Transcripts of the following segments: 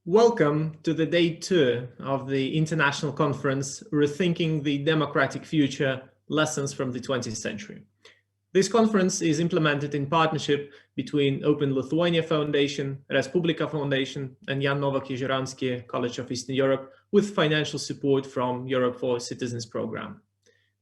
Welcome to the day 2 of the international conference, Rethinking the Democratic Future, Lessons from the 20th Century. This conference is implemented in partnership between Open Lithuania Foundation, Respublika Foundation, and Jan Nowak-Jezeransky College of Eastern Europe, with financial support from Europe for Citizens program.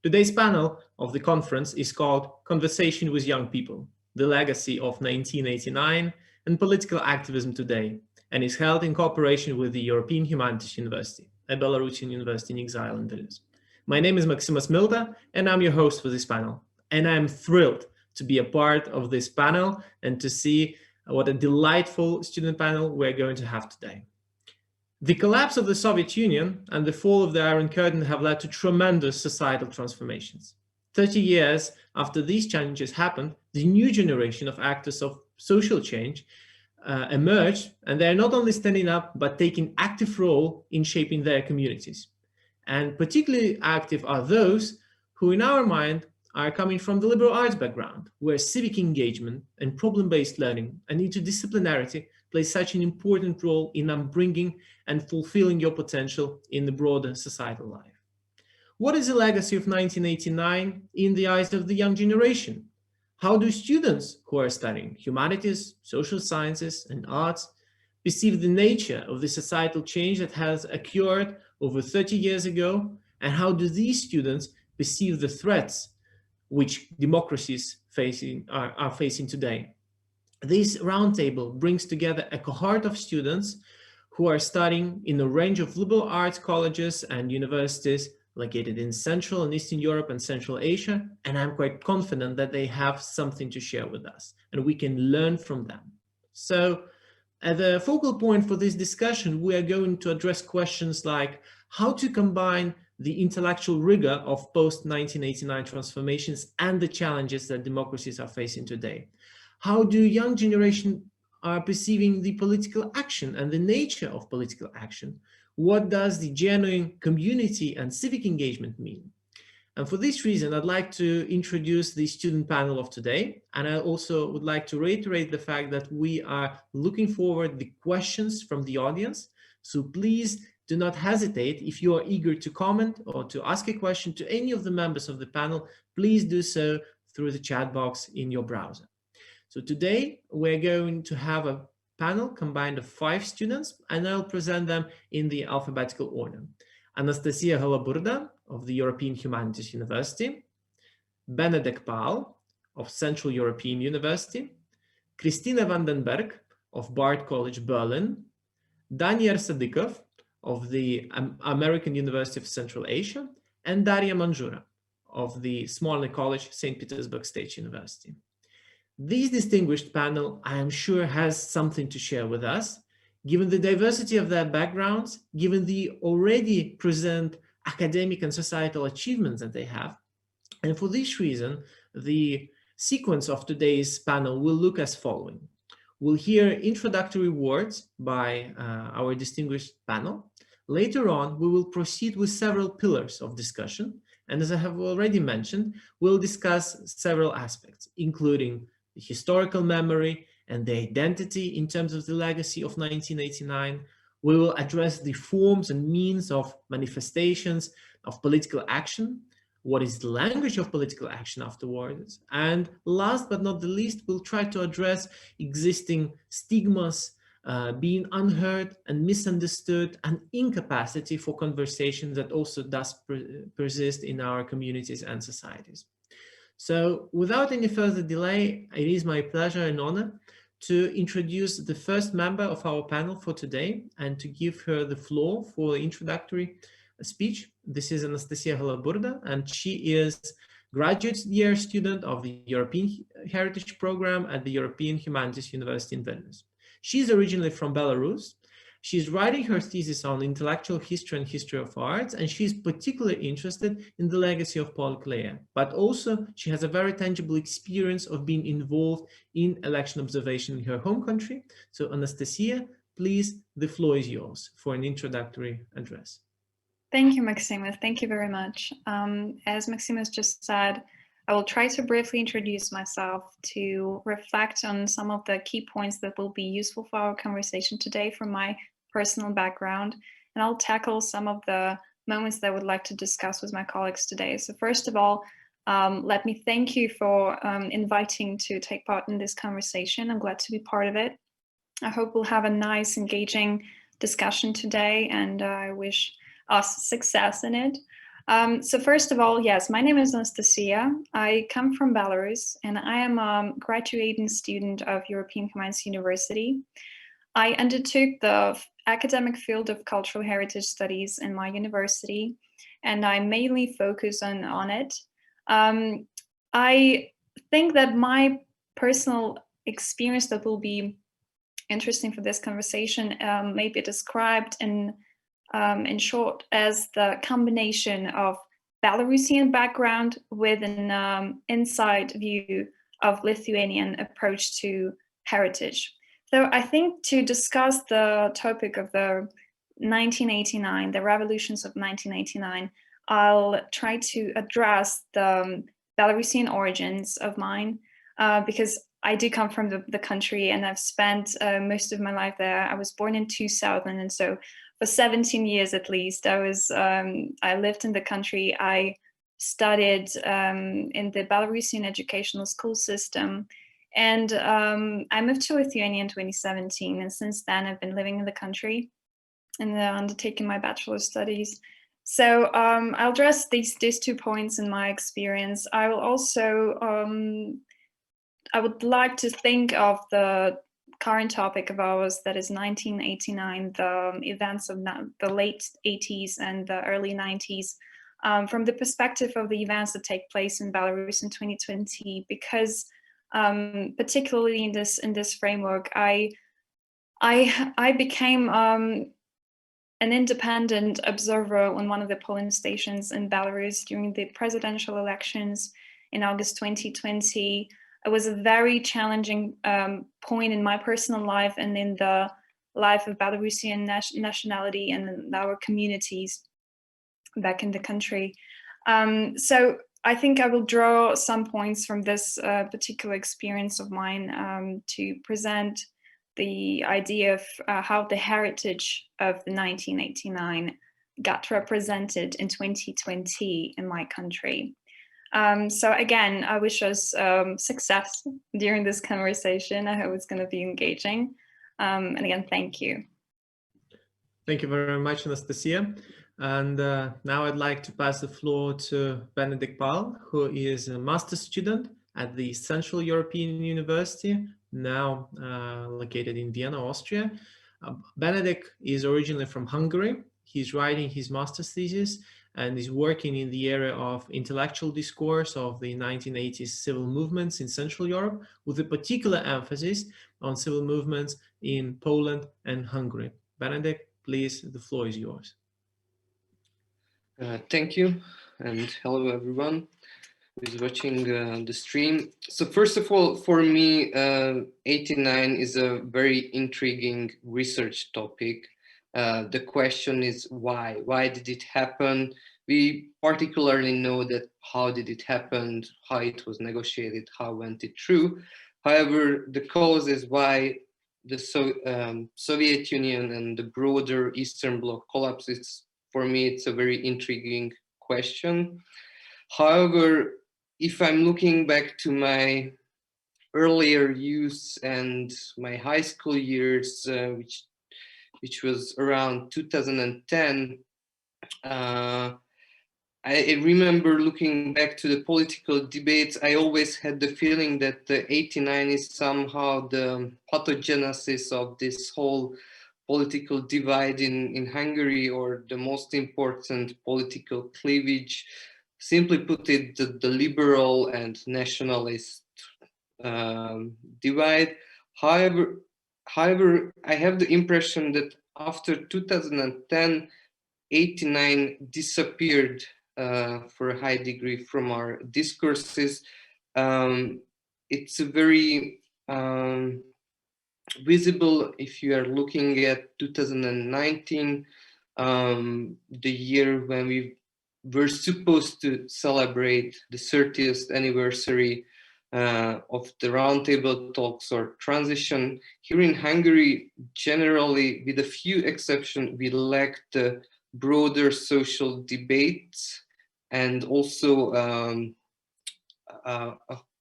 Today's panel of the conference is called Conversation with Young People, the Legacy of 1989 and Political Activism Today, and is held in cooperation with the European Humanities University, a Belarusian university in exile in Vilnius. My name is Maximas Milda, and I'm your host for this panel. And I'm thrilled to be a part of this panel and to see what a delightful student panel we're going to have today. The collapse of the Soviet Union and the fall of the Iron Curtain have led to tremendous societal transformations. 30 years after these challenges happened, the new generation of actors of social change emerged, and they're not only standing up, but taking active role in shaping their communities. And particularly active are those who, in our mind, are coming from the liberal arts background, where civic engagement and problem-based learning and interdisciplinarity play such an important role in upbringing and fulfilling your potential in the broader societal life. What is the legacy of 1989 in the eyes of the young generation? How do students who are studying humanities, social sciences, and arts perceive the nature of the societal change that has occurred over 30 years ago? And how do these students perceive the threats which democracies are facing today? This roundtable brings together a cohort of students who are studying in a range of liberal arts colleges and universities located in Central and Eastern Europe and Central Asia, and I'm quite confident that they have something to share with us, and we can learn from them. So, at the focal point for this discussion, we are going to address questions like how to combine the intellectual rigor of post-1989 transformations and the challenges that democracies are facing today. How do young generation are perceiving the political action and the nature of political action? What does the genuine community and civic engagement mean? And for this reason, I'd like to introduce the student panel of today. And I also would like to reiterate the fact that we are looking forward to the questions from the audience. So please do not hesitate. If you are eager to comment or to ask a question to any of the members of the panel, please do so through the chat box in your browser. So today we're going to have a panel combined of 5 students, and I'll present them in the alphabetical order. Anastasia Holoburda of the European Humanities University, Benedek Paul of Central European University, Kristina Vandenberg of Bard College Berlin, Daniel Sadikov of the American University of Central Asia, and Daria Manjura of the Smolny College, St. Petersburg State University. This distinguished panel, I am sure, has something to share with us, given the diversity of their backgrounds, given the already present academic and societal achievements that they have. And for this reason, the sequence of today's panel will look as following. We'll hear introductory words by our distinguished panel. Later on, we will proceed with several pillars of discussion. And as I have already mentioned, we'll discuss several aspects, including the historical memory and the identity in terms of the legacy of 1989. We will address the forms and means of manifestations of political action. What is the language of political action afterwards? And last but not the least, we'll try to address existing stigmas, being unheard and misunderstood, and incapacity for conversation that also does persist in our communities and societies. So without any further delay, it is my pleasure and honor to introduce the first member of our panel for today and to give her the floor for the introductory speech. This is Anastasia Holoburda, and she is graduate year student of the European Heritage Program at the European Humanities University in Vilnius. She's originally from Belarus. She's writing her thesis on intellectual history and history of arts, and she's particularly interested in the legacy of Paul Klee. But also, she has a very tangible experience of being involved in election observation in her home country. So Anastasia, please, the floor is yours for an introductory address. Thank you, Maximus. Thank you very much. As Maximus just said, I will try to briefly introduce myself to reflect on some of the key points that will be useful for our conversation today from my personal background, and I'll tackle some of the moments that I would like to discuss with my colleagues today. So first of all, let me thank you for inviting to take part in this conversation. I'm glad to be part of it. I hope we'll have a nice, engaging discussion today, and I wish us success in it. So first of all, yes, my name is Anastasia. I come from Belarus, and I am a graduating student of European Humanities University. I undertook the academic field of cultural heritage studies in my university, and I mainly focus on it. I think that my personal experience that will be interesting for this conversation may be described in short as the combination of Belarusian background with an inside view of Lithuanian approach to heritage. So I think to discuss the topic of the 1989, the revolutions of 1989, I'll try to address the Belarusian origins of mine because I do come from the country and I've spent most of my life there. I was born in 2000, and so for 17 years at least, I lived in the country. I studied in the Belarusian educational school system, and I moved to Lithuania in 2017. And since then, I've been living in the country and undertaking my bachelor's studies. So I'll address these 2 points in my experience. I will also I would like to think of the current topic of ours, that is 1989, the events of the late 80s and the early 90s, from the perspective of the events that take place in Belarus in 2020, because particularly in this framework, I became an independent observer on one of the polling stations in Belarus during the presidential elections in August 2020. It was a very challenging point in my personal life and in the life of Belarusian nationality and in our communities back in the country. So I think I will draw some points from this particular experience of mine to present the idea of how the heritage of the 1989 got represented in 2020 in my country. So again, I wish us success during this conversation. I hope it's going to be engaging. And again, thank you. Thank you very much, Anastasia. And now I'd like to pass the floor to Benedict Paul, who is a master's student at the Central European University, now located in Vienna, Austria. Benedict is originally from Hungary. He's writing his master's thesis and is working in the area of intellectual discourse of the 1980s civil movements in Central Europe, with a particular emphasis on civil movements in Poland and Hungary. Benedict, please, the floor is yours. Thank you, and hello everyone who is watching the stream. So first of all, for me, 89 is a very intriguing research topic. The question is why? Why did it happen? We particularly know that how did it happen, how it was negotiated, how went it through. However, the cause is why the Soviet Union and the broader Eastern Bloc collapses. For me, it's a very intriguing question. However, if I'm looking back to my earlier youth and my high school years, which was around 2010, I remember looking back to the political debates. I always had the feeling that the 89 is somehow the pathogenesis of this whole political divide in Hungary, or the most important political cleavage. Simply put it, the liberal and nationalist divide. However, I have the impression that after 2010, 89 disappeared for a high degree from our discourses. It's a very visible if you are looking at 2019, the year when we were supposed to celebrate the 30th anniversary of the roundtable talks or transition. Here in Hungary, generally, with a few exceptions, we lack the broader social debates and also a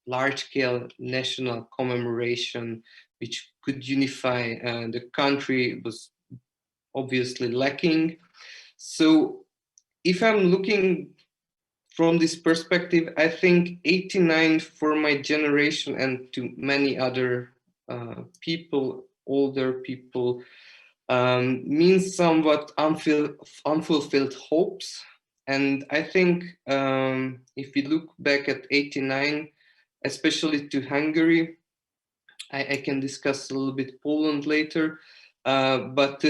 large-scale national commemoration which could unify the country was obviously lacking. So if I'm looking from this perspective, I think 89 for my generation and to many other people, older people, means somewhat unfulfilled hopes. And I think if we look back at 89, especially to Hungary, I can discuss a little bit Poland later, but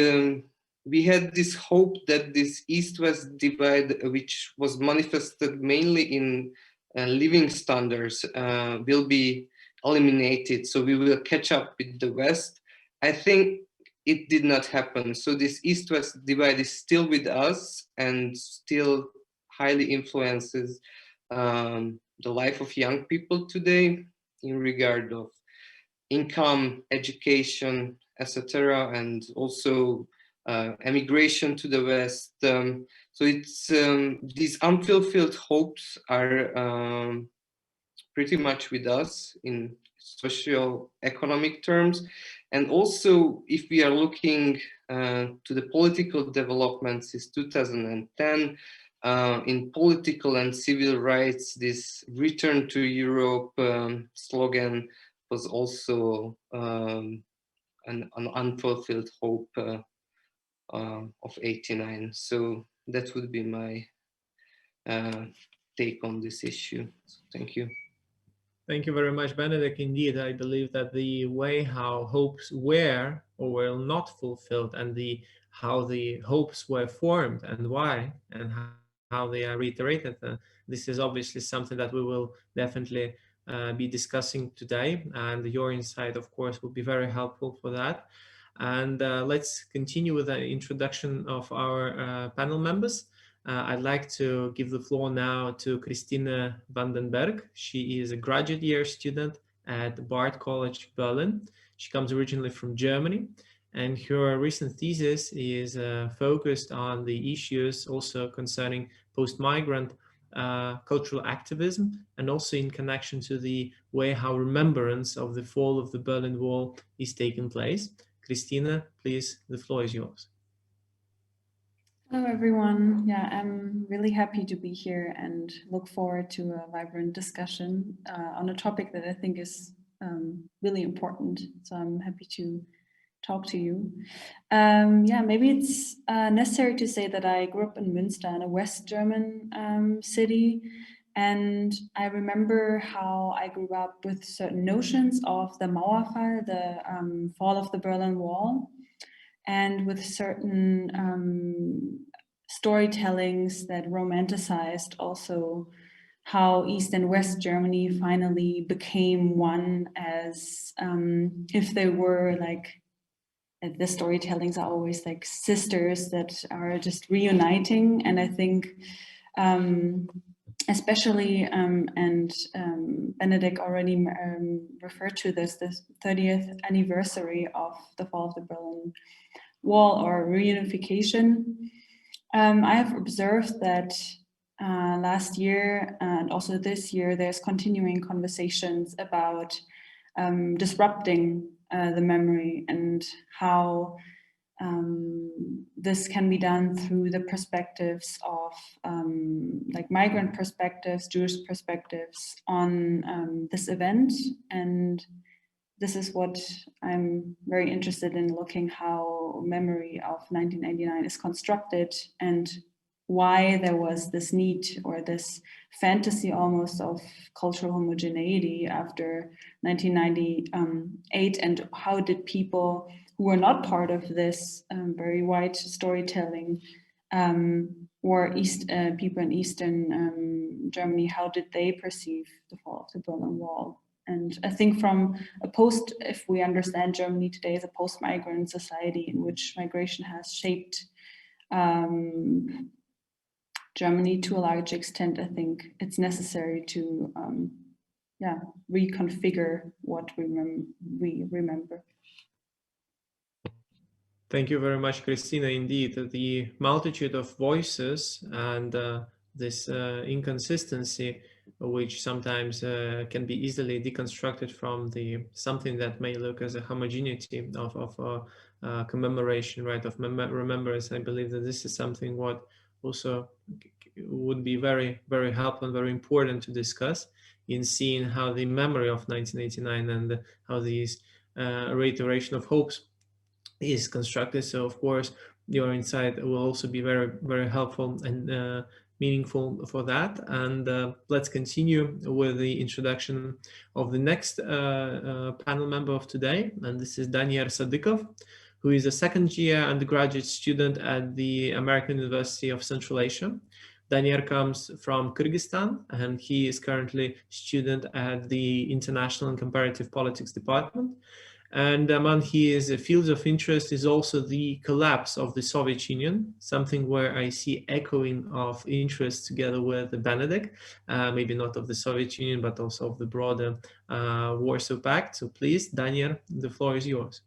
we had this hope that this East-West divide, which was manifested mainly in living standards, will be eliminated. So we will catch up with the West. I think it did not happen. So this East-West divide is still with us and still highly influences the life of young people today in regard of income, education, etc., and also emigration to the West. So it's these unfulfilled hopes are pretty much with us in socio-economic terms. And also, if we are looking to the political developments since 2010, in political and civil rights, this return to Europe slogan was also an unfulfilled hope of 89. So that would be my take on this issue. So thank you. Thank you very much, Benedict. Indeed, I believe that the way how hopes were or were not fulfilled and how the hopes were formed and why and how they are reiterated, this is obviously something that we will definitely be discussing today, and your insight, of course, will be very helpful for that. And let's continue with the introduction of our panel members. I'd like to give the floor now to Christine Vandenberg. She is a graduate year student at Bard College, Berlin. She comes originally from Germany, and her recent thesis is focused on the issues also concerning post-migrant cultural activism, and also in connection to the way how remembrance of the fall of the Berlin Wall is taking place. Christina, please, the floor is yours. Hello, everyone. Yeah, I'm really happy to be here and look forward to a vibrant discussion on a topic that I think is really important. So I'm happy to talk to you. Yeah, maybe it's necessary to say that I grew up in Münster, in a West German city. And I remember how I grew up with certain notions of the Mauerfall, the fall of the Berlin Wall, and with certain storytellings that romanticized also how East and West Germany finally became one, as if they were like, the storytellings are always like sisters that are just reuniting. And I think especially, and Benedict already referred to this, the 30th anniversary of the fall of the Berlin Wall or reunification. I have observed that last year and also this year, there's continuing conversations about disrupting the memory and how this can be done through the perspectives of like migrant perspectives, Jewish perspectives on this event. And this is what I'm very interested in, looking how memory of 1999 is constructed and why there was this need or this fantasy almost of cultural homogeneity after 1998, and how did people who were not part of this very white storytelling or people in Eastern Germany, how did they perceive the fall of the Berlin Wall? And I think from if we understand Germany today as a post-migrant society in which migration has shaped Germany to a large extent, I think it's necessary to yeah, reconfigure what we remember. Thank you very much, Christina. Indeed, the multitude of voices and this inconsistency, which sometimes can be easily deconstructed from the something that may look as a homogeneity of commemoration, right, of remembrance. I believe that this is something what also would be very, very helpful and very important to discuss in seeing how the memory of 1989 and how these reiteration of hopes is constructed. So of course your insight will also be very, very helpful and meaningful for that. And let's continue with the introduction of the next panel member of today, and this is Daniel Sadikov, who is a second-year undergraduate student at the American University of Central Asia. Daniel comes from Kyrgyzstan, and he is currently student at the International and Comparative Politics Department. And among his fields of interest is also the collapse of the Soviet Union, something where I see echoing of interest together with Benedict, maybe not of the Soviet Union, but also of the broader Warsaw Pact. So please, Daniel, the floor is yours.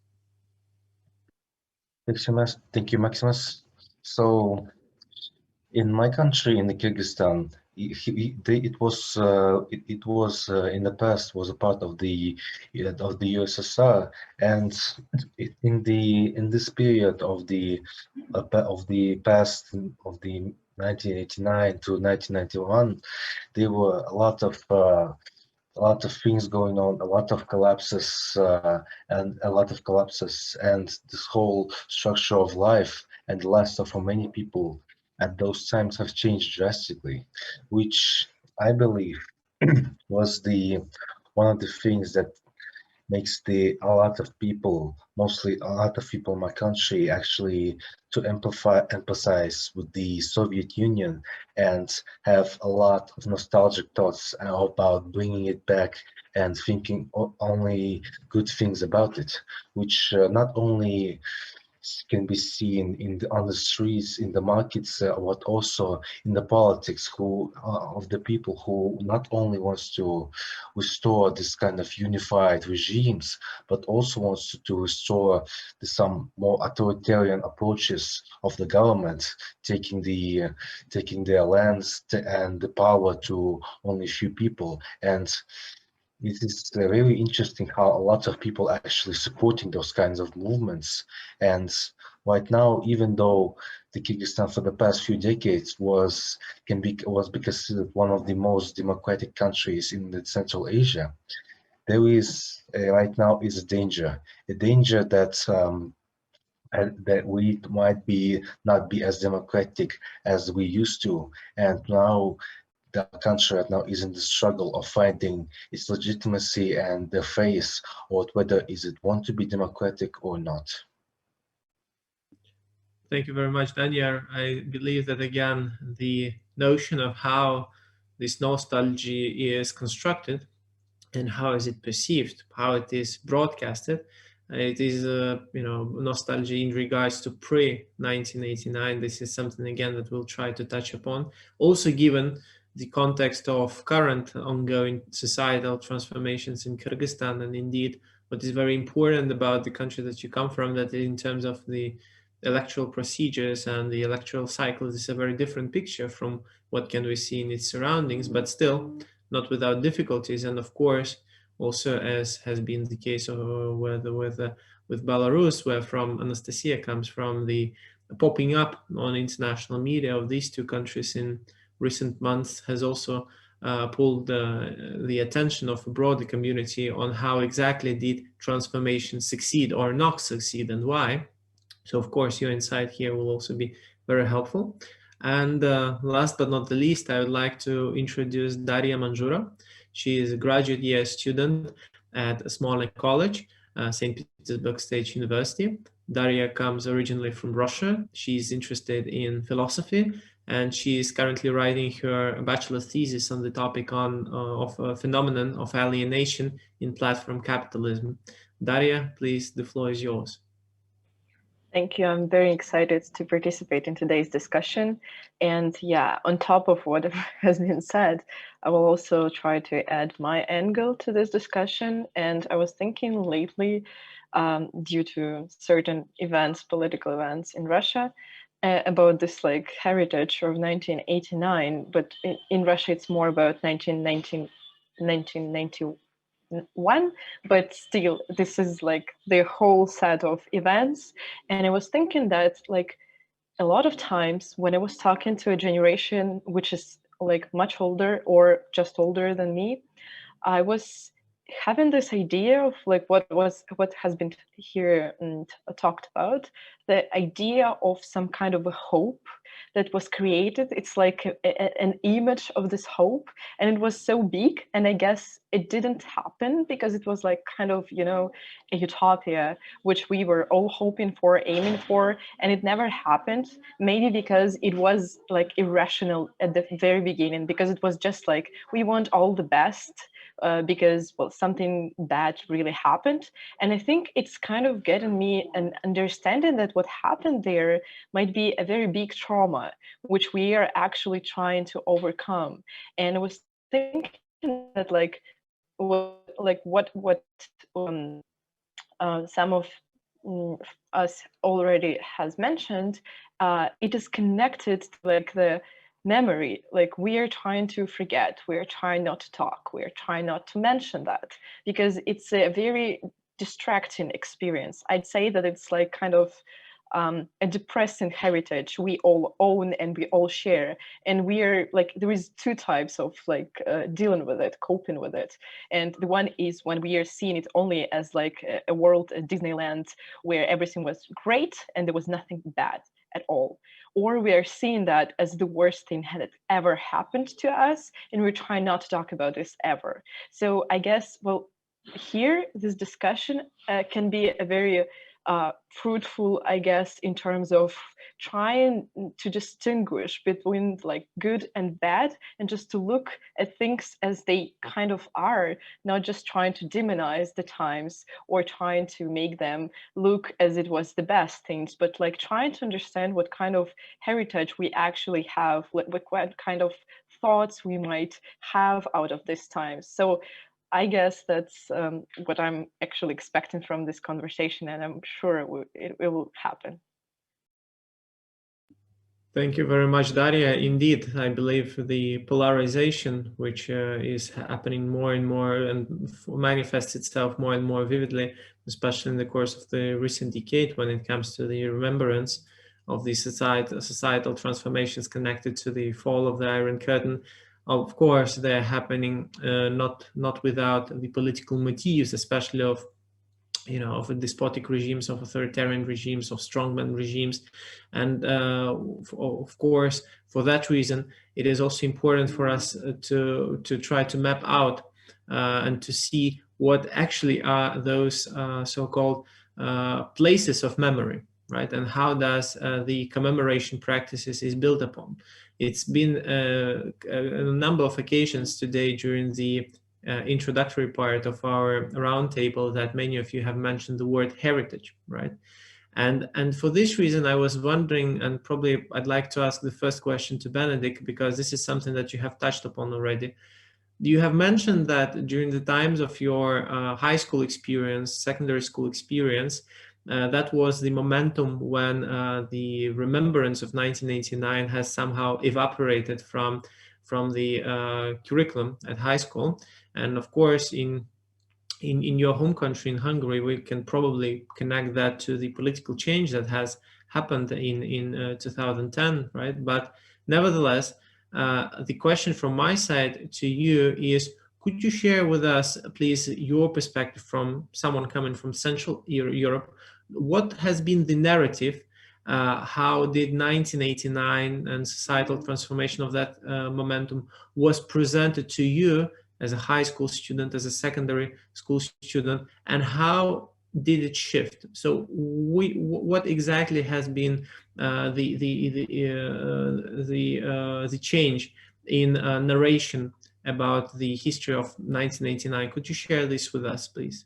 Thank you, Maximus. So, in my country, in the Kyrgyzstan, it was in the past was a part of the USSR, and in this period of the past of the 1989 to 1991, there were a lot of things going on, a lot of collapses, and this whole structure of life and the lifestyle for many people at those times have changed drastically, which I believe was one of the things that makes a lot of people, mostly a lot of people in my country, actually to empathize with the Soviet Union and have a lot of nostalgic thoughts about bringing it back and thinking only good things about it, which not only can be seen on the streets, in the markets, but also in the politics of the people who not only wants to restore this kind of unified regimes, but also wants to restore some more authoritarian approaches of the government, taking their lands and the power to only few people. And it is very interesting how a lot of people actually supporting those kinds of movements. And right now, even though the Kyrgyzstan for the past few decades was considered one of the most democratic countries in the Central Asia, there is right now is a danger that that we might not be as democratic as we used to, and now the country right now is in the struggle of finding its legitimacy and the face, or whether is it want to be democratic or not. Thank you very much, Daniel. I believe that again, the notion of how this nostalgia is constructed and how is it perceived, how it is broadcasted, it is nostalgia in regards to pre-1989. This is something again that we'll try to touch upon, also given the context of current ongoing societal transformations in Kyrgyzstan. And indeed, what is very important about the country that you come from, that in terms of the electoral procedures and the electoral cycle, this is a very different picture from what can we see in its surroundings, but still not without difficulties. And of course, also as has been the case with Belarus, where from Anastasia comes from the popping up on international media of these two countries in recent months, has also pulled the attention of a broader community on how exactly did transformation succeed or not succeed and why. So of course your insight here will also be very helpful. And last but not the least, I would like to introduce Daria Manjura. She is a graduate year student at Smolny College, St. Petersburg State University. Daria comes originally from Russia. She's interested in philosophy, and she is currently writing her bachelor thesis on the topic of a phenomenon of alienation in platform capitalism. Daria, please, the floor is yours. Thank you. I'm very excited to participate in today's discussion. And yeah, on top of what has been said, I will also try to add my angle to this discussion. And I was thinking lately, due to certain events, political events in Russia, about this like heritage of 1989, but in Russia, it's more about 1991, but still this is like the whole set of events. And I was thinking that like a lot of times when I was talking to a generation which is like much older or just older than me, I was having this idea of like what has been here and talked about, the idea of some kind of a hope that was created. It's like an image of this hope, and it was so big, and I guess it didn't happen because it was like kind of, you know, a utopia which we were all hoping for, aiming for, and it never happened. Maybe because it was like irrational at the very beginning, because it was just like we want all the best, because, well, something bad really happened. And I think it's kind of getting me an understanding that what happened there might be a very big trauma, which we are actually trying to overcome. And I was thinking that some of us already has mentioned, it is connected to like the memory. Like we are trying to forget, we're trying not to talk, we're trying not to mention that, because it's a very distracting experience. I'd say that it's like kind of a depressing heritage we all own and we all share. And we are like, there is two types of like dealing with it, coping with it. And the one is when we are seeing it only as like a world, a Disneyland, where everything was great and there was nothing bad at all. Or we are seeing that as the worst thing that ever happened to us, and we're trying not to talk about this ever. So I guess, well, here, this discussion can be a very fruitful, I guess, in terms of trying to distinguish between like good and bad, and just to look at things as they kind of are, not just trying to demonize the times or trying to make them look as it was the best things, but like trying to understand what kind of heritage we actually have, what kind of thoughts we might have out of this time. So I guess that's what I'm actually expecting from this conversation, and I'm sure it will happen. Thank you very much, Daria. Indeed, I believe the polarization, which is happening more and more and manifests itself more and more vividly, especially in the course of the recent decade when it comes to the remembrance of the societal transformations connected to the fall of the Iron Curtain. Of course, they're happening not without the political motives, especially of despotic regimes, of authoritarian regimes, of strongman regimes. And of course, for that reason, it is also important for us to try to map out and to see what actually are those so-called places of memory, right? And how does the commemoration practices is built upon. It's been a number of occasions today during the introductory part of our roundtable that many of you have mentioned the word heritage, right? And for this reason, I was wondering, and probably I'd like to ask the first question to Benedict, because this is something that you have touched upon already. You have mentioned that during the times of your high school experience, secondary school experience, that was the momentum when the remembrance of 1989 has somehow evaporated from the curriculum at high school. And of course, in your home country, in Hungary, we can probably connect that to the political change that has happened in 2010, right? But nevertheless, the question from my side to you is, could you share with us, please, your perspective from someone coming from Central Europe? What has been the narrative? How did 1989 and societal transformation of that momentum was presented to you as a high school student, as a secondary school student, and how did it shift? So what exactly has been the change in narration about the history of 1989? Could you share this with us, please?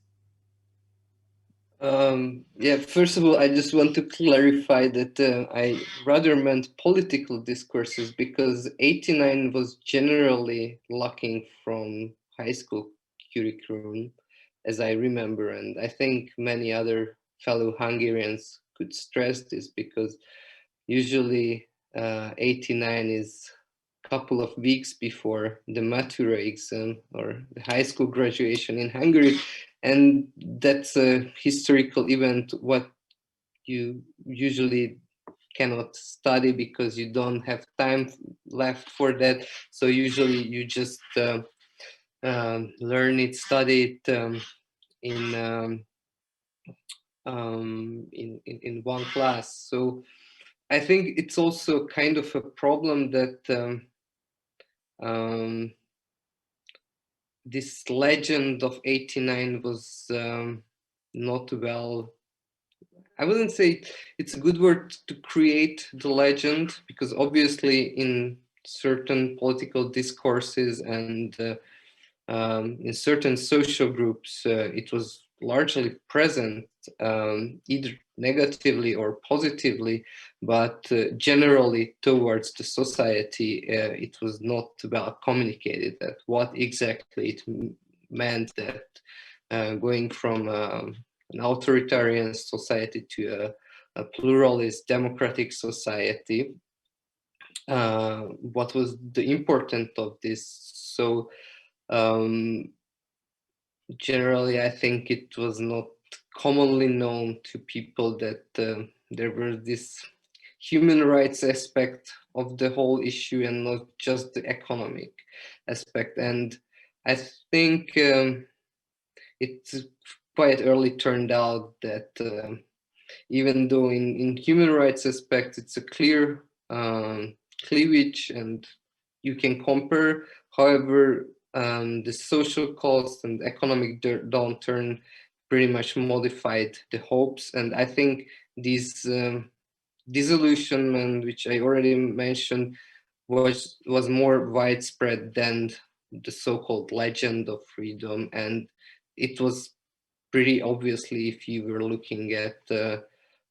Yeah, first of all, I just want to clarify that I rather meant political discourses, because 89 was generally lacking from high school curriculum, as I remember. And I think many other fellow Hungarians could stress this, because usually 89 is a couple of weeks before the Matura exam or the high school graduation in Hungary. And that's a historical event what you usually cannot study because you don't have time left for that. So usually you just learn it, study it in one class. So I think it's also kind of a problem that this legend of 89 was not well. I wouldn't say it's a good word to create the legend, because obviously in certain political discourses and in certain social groups, it was largely present, either negatively or positively, but generally towards the society, it was not well communicated that what exactly it meant, that going from an authoritarian society to a pluralist democratic society, what was the importance of this. So generally, I think it was not commonly known to people that there was this human rights aspect of the whole issue and not just the economic aspect. And I think it quite early turned out that even though in human rights aspect, it's a clear cleavage and you can compare. However, the social cost and economic downturn pretty much modified the hopes. And I think this disillusionment, which I already mentioned, was more widespread than the so-called legend of freedom. And it was pretty obviously if you were looking at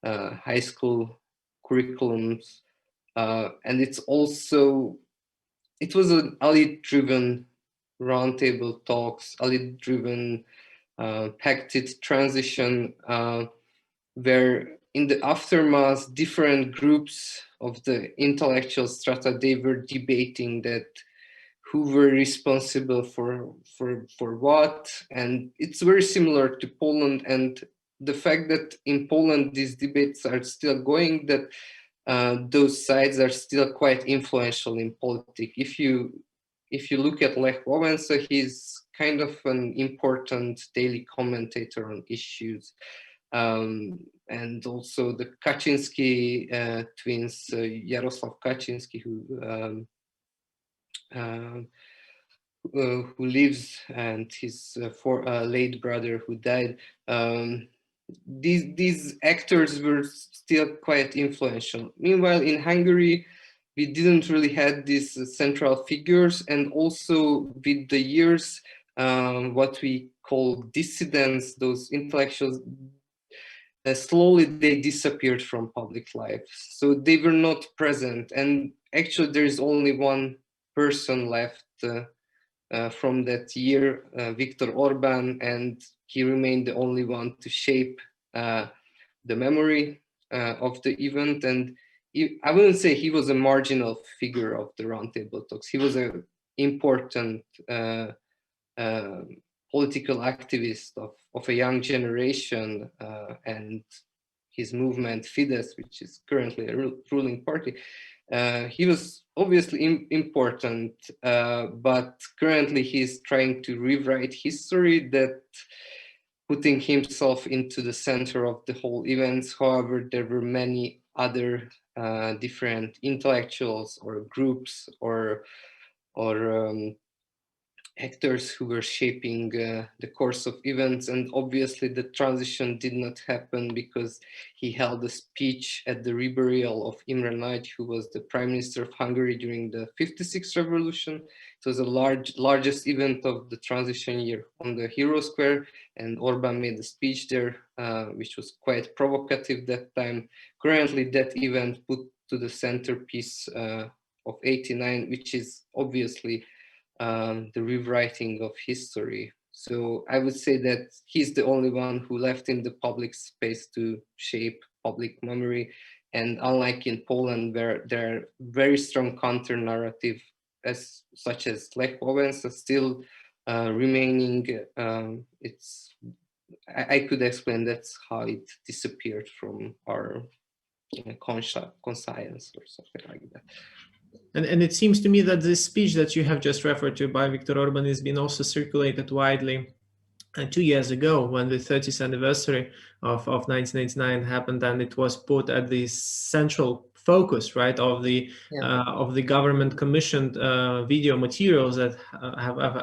high school curriculums. And it was an elite-driven roundtable talks, elite-driven pacted transition, where in the aftermath, different groups of the intellectual strata, they were debating that who were responsible for what. And it's very similar to Poland. And the fact that in Poland these debates are still going, that those sides are still quite influential in politics. If you look at Lech Wałęsa, he's kind of an important daily commentator on issues. And also the Kaczynski twins, Jarosław Kaczynski, who lives, and his late brother who died. These actors were still quite influential. Meanwhile, in Hungary, we didn't really have these central figures, and also with the years, what we call dissidents, those intellectuals, slowly they disappeared from public life. So they were not present. And actually there is only one person left from that year, Viktor Orban, and he remained the only one to shape the memory of the event. And I wouldn't say he was a marginal figure of the roundtable talks. He was an important political activist of a young generation, and his movement Fidesz, which is currently a ruling party, he was obviously important, but currently he's trying to rewrite history, that putting himself into the center of the whole events. However, there were many other different intellectuals or groups or actors who were shaping the course of events. And obviously the transition did not happen because he held a speech at the reburial of Imre Nagy, who was the Prime Minister of Hungary during the 56th revolution. It was the largest event of the transition year on the Hero Square, and Orbán made a speech there, which was quite provocative that time. Currently, that event put to the centerpiece of 89, which is obviously the rewriting of history. So I would say that he's the only one who left in the public space to shape public memory. And unlike in Poland, where there are very strong counter narrative such as Lech Wałęsa still remaining, I could explain that's how it disappeared from our conscience or something like that. And it seems to me that this speech that you have just referred to by Viktor Orban has been also circulated widely 2 years ago when the 30th anniversary of 1989 happened, and it was put at the central focus, right, of the government commissioned video materials that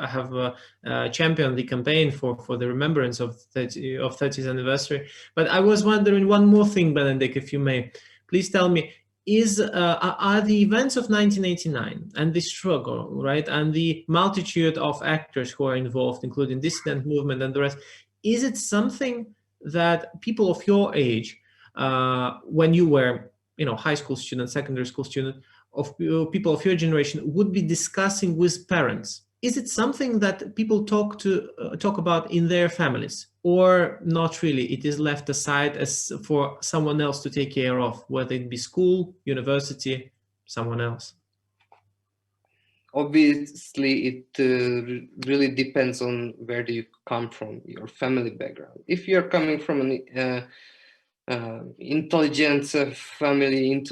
have championed the campaign for the remembrance of 30th anniversary. But I was wondering one more thing, Benedict, if you may, please tell me. Are the events of 1989 and the struggle, right, and the multitude of actors who are involved, including dissident movement and the rest, is it something that people of your age, when you were, high school student, secondary school student, of people of your generation, would be discussing with parents? Is it something that people talk about in their families, or not really? It is left aside as for someone else to take care of, whether it be school, university, someone else? Obviously, it really depends on where do you come from, your family background. If you're coming from an intelligent family,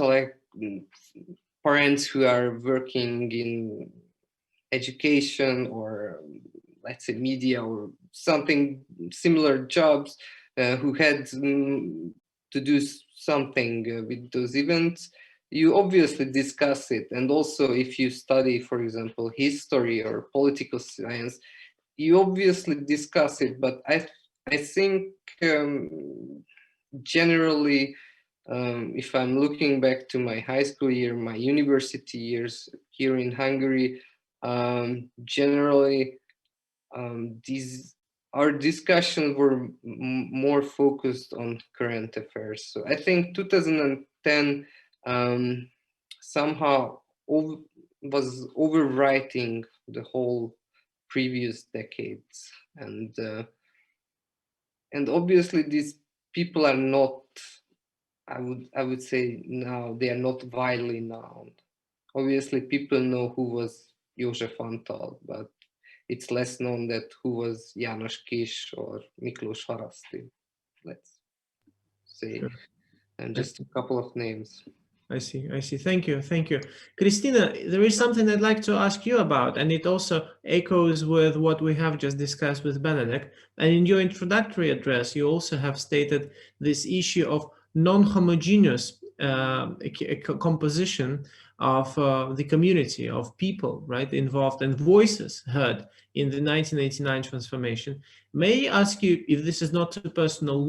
parents who are working in education or let's say media or something similar jobs, who had to do something with those events, you obviously discuss it. And also if you study, for example, history or political science, you obviously discuss it. But I think generally, if I'm looking back to my high school year, my university years here in Hungary, generally our discussions were more focused on current affairs. So I think 2010 somehow was overwriting the whole previous decades, and obviously these people are not, I would say now, they are not widely known. Obviously people know who was József Antal, but it's less known that who was János Kis or Miklós Haraszti, let's say, Sure. And just a couple of names. I see. Thank you. Christina, there is something I'd like to ask you about, and it also echoes with what we have just discussed with Benedict. And in your introductory address, you also have stated this issue of non-homogeneous composition of the community of people, right, involved and voices heard in the 1989 transformation. May I ask you, if this is not too personal,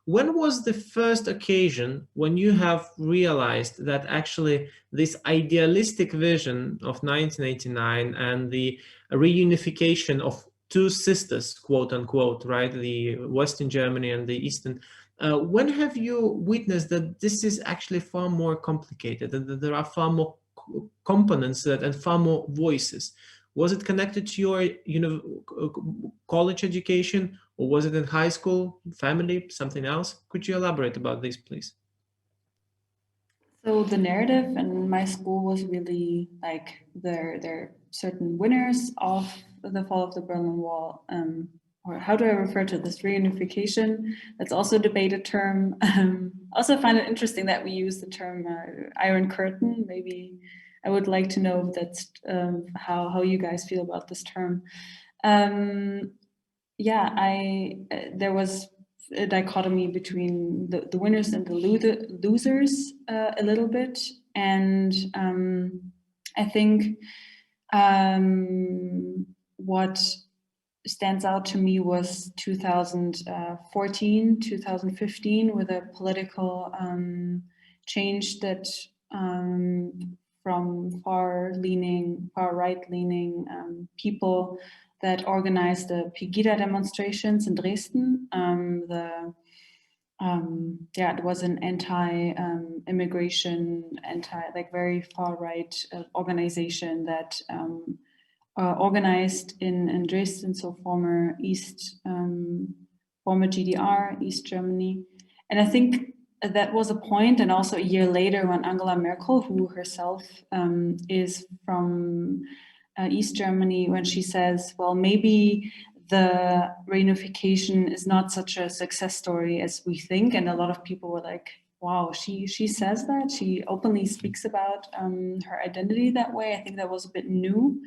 when was the first occasion when you have realized that actually this idealistic vision of 1989 and the reunification of two sisters, quote unquote, right, the Western Germany and the Eastern, when have you witnessed that this is actually far more complicated and that there are far more components and far more voices? Was it connected to your college education, or was it in high school, family, something else? Could you elaborate about this, please? So the narrative in my school was really like there are certain winners of the fall of the Berlin Wall, or how do I refer to this, reunification? That's also a debated term. Also find it interesting that we use the term Iron Curtain. Maybe I would like to know if that's how you guys feel about this term. Yeah, there was a dichotomy between the winners and the losers a little bit, and I think what stands out to me was 2014, 2015, with a political change that from far right-leaning people that organized the Pegida demonstrations in Dresden. It was an anti-immigration, very far-right organization that organized in Dresden, so former GDR, East Germany. And I think that was a point, and also a year later when Angela Merkel, who herself is from East Germany, when she says, well, maybe the reunification is not such a success story as we think. And a lot of people were like, wow, she says that, she openly speaks about her identity that way. I think that was a bit new.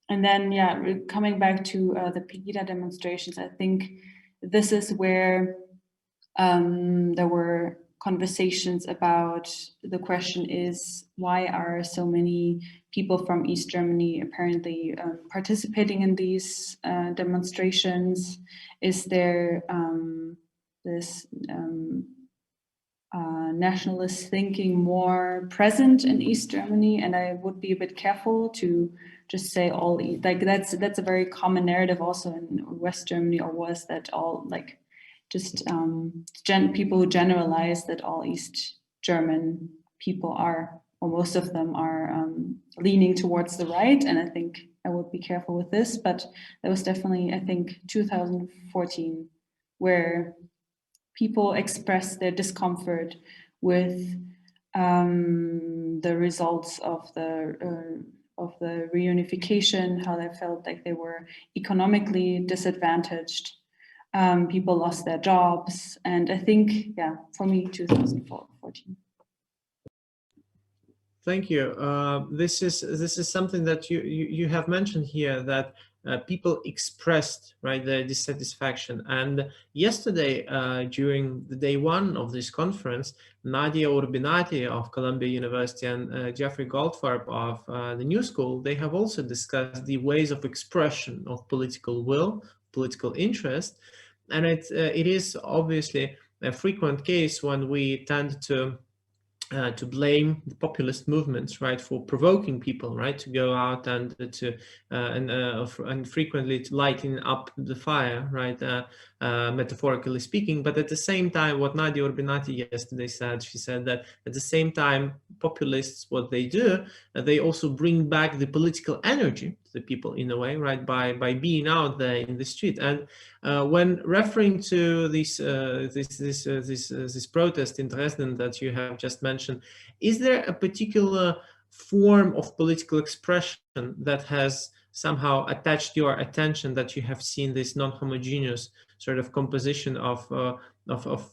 And then, coming back to the Pegida demonstrations, I think this is where there were conversations about, the question is, why are so many people from East Germany apparently participating in these demonstrations? Is there this nationalist thinking more present in East Germany? And I would be a bit careful to just say all, like that's a very common narrative also in West Germany, or was that all like just people who generalize that all East German people are, or most of them are leaning towards the right. And I think I would be careful with this, but that was definitely, I think, 2014, where people expressed their discomfort with the results of the reunification, how they felt like they were economically disadvantaged. People lost their jobs, and I think, for me, 2014. Thank you. This is something that you have mentioned here, that people expressed, right, their dissatisfaction. And yesterday, during the day one of this conference, Nadia Urbinati of Columbia University and Jeffrey Goldfarb of the New School, they have also discussed the ways of expression of political will, political interest. And it is obviously a frequent case when we tend to blame the populist movements, right, for provoking people, right, to go out and and frequently to lighten up the fire, right, metaphorically speaking. But at the same time, what Nadia Urbinati yesterday said, she said that at the same time, populists, what they do, they also bring back the political energy to the people in a way, right, by being out there in the street. And when referring to this protest in Dresden that you have just mentioned, is there a particular form of political expression that has somehow attached your attention, that you have seen this non-homogeneous sort of composition of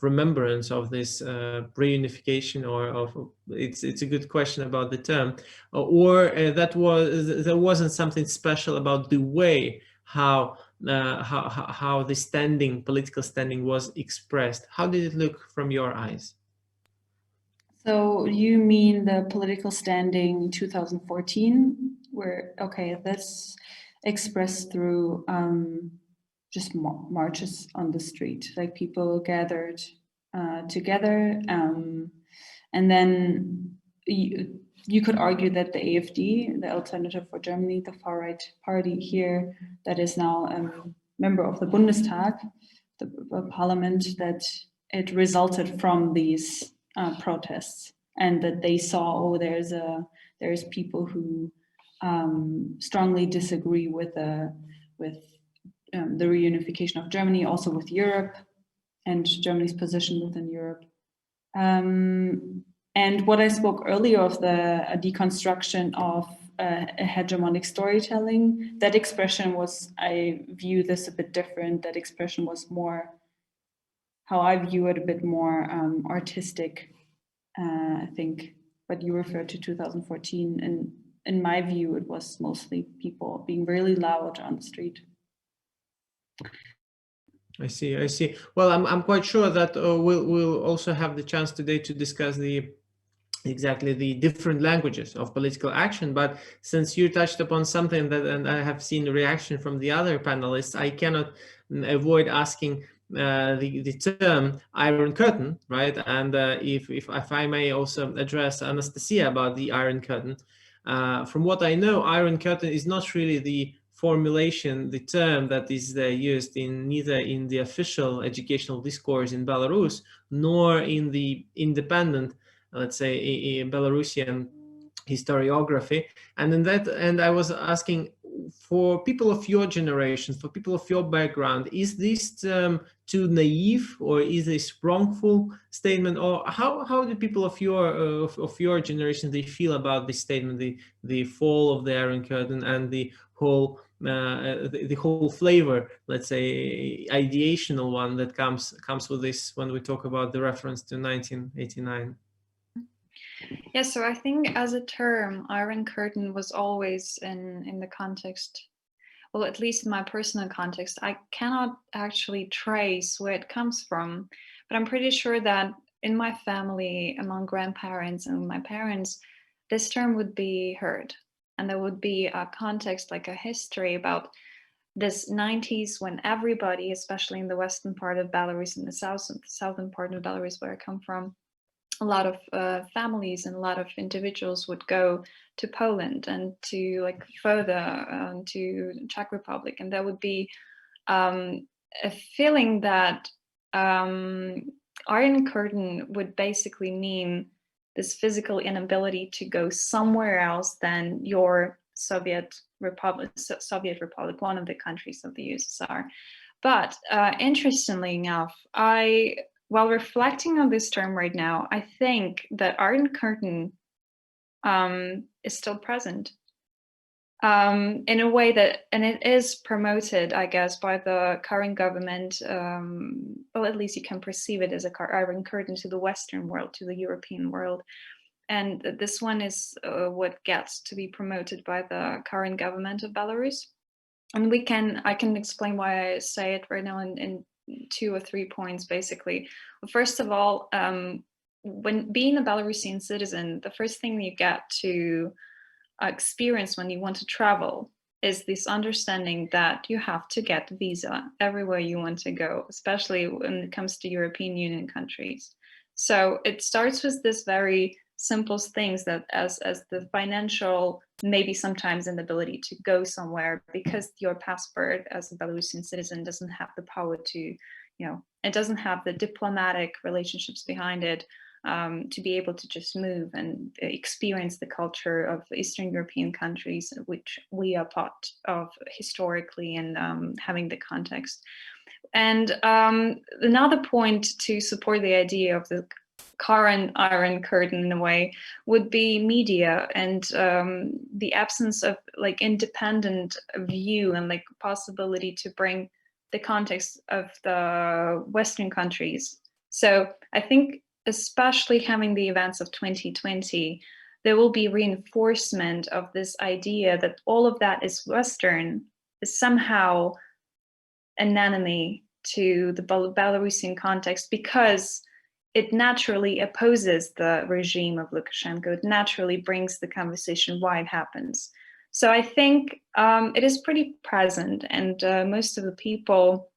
remembrance of this reunification, or of it's a good question about the term, or there wasn't something special about the way how the political standing was expressed? How did it look from your eyes? So you mean the political standing in 2014, where, okay, that's expressed through just marches on the street, like people gathered together, and then you could argue that the AfD, the Alternative for Germany, the far-right party here, that is now a member of the Bundestag, the parliament, that it resulted from these protests, and that they saw, there's people who strongly disagree with the reunification of Germany, also with Europe and Germany's position within Europe. And what I spoke earlier of the deconstruction of a hegemonic storytelling, that expression was, I view this a bit different. That expression was more, how I view it, a bit more artistic, I think. But you referred to 2014, and in my view, it was mostly people being really loud on the street. I see. Well, I'm quite sure that we'll also have the chance today to discuss the exactly the different languages of political action. But since you touched upon something that, and I have seen the reaction from the other panelists, I cannot avoid asking the term Iron Curtain, right? And if I may also address Anastasia about the Iron Curtain. From what I know, Iron Curtain is not really the formulation, the term that is used in neither in the official educational discourse in Belarus, nor in the independent, let's say, in Belarusian historiography. And in that, and I was asking, for people of your generation, for people of your background, is this too naive, or is this wrongful statement, or how do people of your generation, they feel about this statement, the fall of the Iron Curtain and the whole the whole flavor, let's say, ideational one that comes with this when we talk about the reference to 1989? Yeah, so I think as a term, Iron Curtain was always in the context, well, at least in my personal context, I cannot actually trace where it comes from, but I'm pretty sure that in my family, among grandparents and my parents, this term would be heard. And there would be a context, like a history about this 90s, when everybody, especially in the western part of Belarus, in the southern part of Belarus where I come from, a lot of families and a lot of individuals would go to Poland and to like further to Czech Republic, and there would be a feeling that Iron Curtain would basically mean this physical inability to go somewhere else than your Soviet Republic, one of the countries of the USSR. But interestingly enough, while reflecting on this term right now, I think that Iron Curtain is still present in a way that, and it is promoted, I guess, by the current government. Well, at least you can perceive it as a Iron Curtain to the Western world, to the European world. And this one is what gets to be promoted by the current government of Belarus. And I can explain why I say it right now in 2 or 3 points, basically. First of all, when being a Belarusian citizen, the first thing you get to experience when you want to travel is this understanding that you have to get a visa everywhere you want to go, especially when it comes to European Union countries. So it starts with this very simple things that as the financial, maybe sometimes inability to go somewhere because your passport as a Belarusian citizen doesn't have the power to, it doesn't have the diplomatic relationships behind it to be able to just move and experience the culture of Eastern European countries, which we are part of historically, and having the context. And another point to support the idea of the current Iron Curtain in a way would be media and the absence of like independent view and like possibility to bring the context of the Western countries. So I think especially having the events of 2020, there will be reinforcement of this idea that all of that is Western, is somehow an enemy to the Belarusian context, because it naturally opposes the regime of Lukashenko. It naturally brings the conversation why it happens. So I think it is pretty present, and most of the people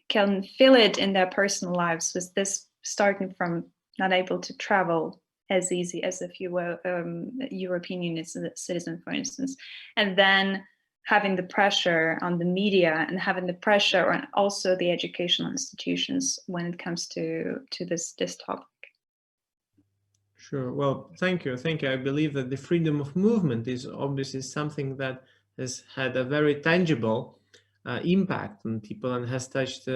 can feel it in their personal lives, with this starting from not able to travel as easy as if you were a European Union citizen, for instance, and then having the pressure on the media and having the pressure on also the educational institutions when it comes to this topic. Sure. Well, thank you. Thank you. I believe that the freedom of movement is obviously something that has had a very tangible impact on people and has touched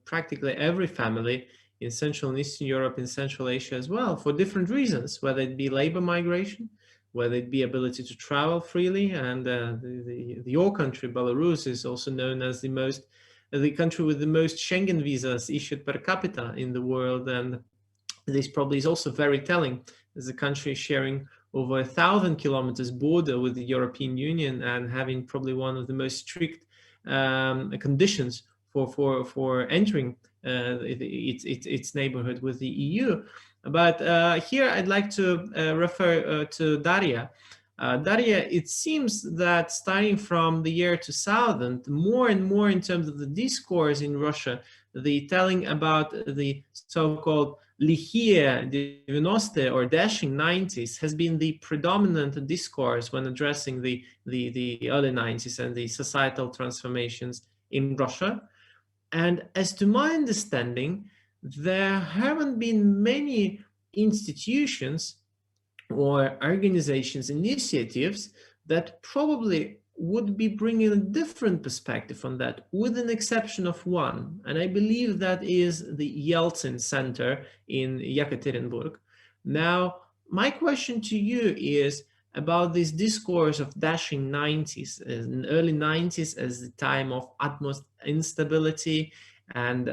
practically every family in Central and Eastern Europe, in Central Asia as well, for different reasons, whether it be labor migration, whether it be ability to travel freely. And your country, Belarus, is also known as the country with the most Schengen visas issued per capita in the world. And this probably is also very telling, as a country sharing over 1,000 kilometers border with the European Union and having probably one of the most strict conditions for entering its neighborhood with the EU. But here I'd like to refer to Daria. Daria, it seems that starting from the year 2000, more and more in terms of the discourse in Russia, the telling about the so-called lihie 90 or dashing 90s has been the predominant discourse when addressing the early 90s and the societal transformations in Russia. And as to my understanding, there haven't been many institutions or organizations, initiatives that probably would be bringing a different perspective on that, with an exception of one. And I believe that is the Yeltsin Center in Yekaterinburg. Now, my question to you is about this discourse of dashing 90s, early 90s as the time of utmost instability and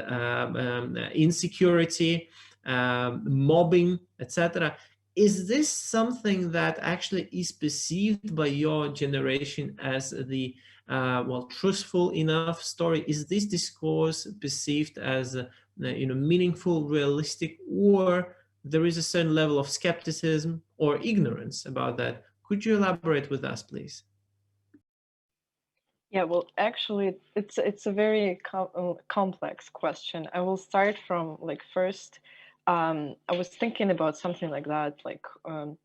insecurity, mobbing, etc. Is this something that actually is perceived by your generation as the well, truthful enough story? Is this discourse perceived as meaningful, realistic, or there is a certain level of skepticism or ignorance about that? Could you elaborate with us, please? Yeah, well, actually, it's a very complex question. I will start from like first. I was thinking about something like that, like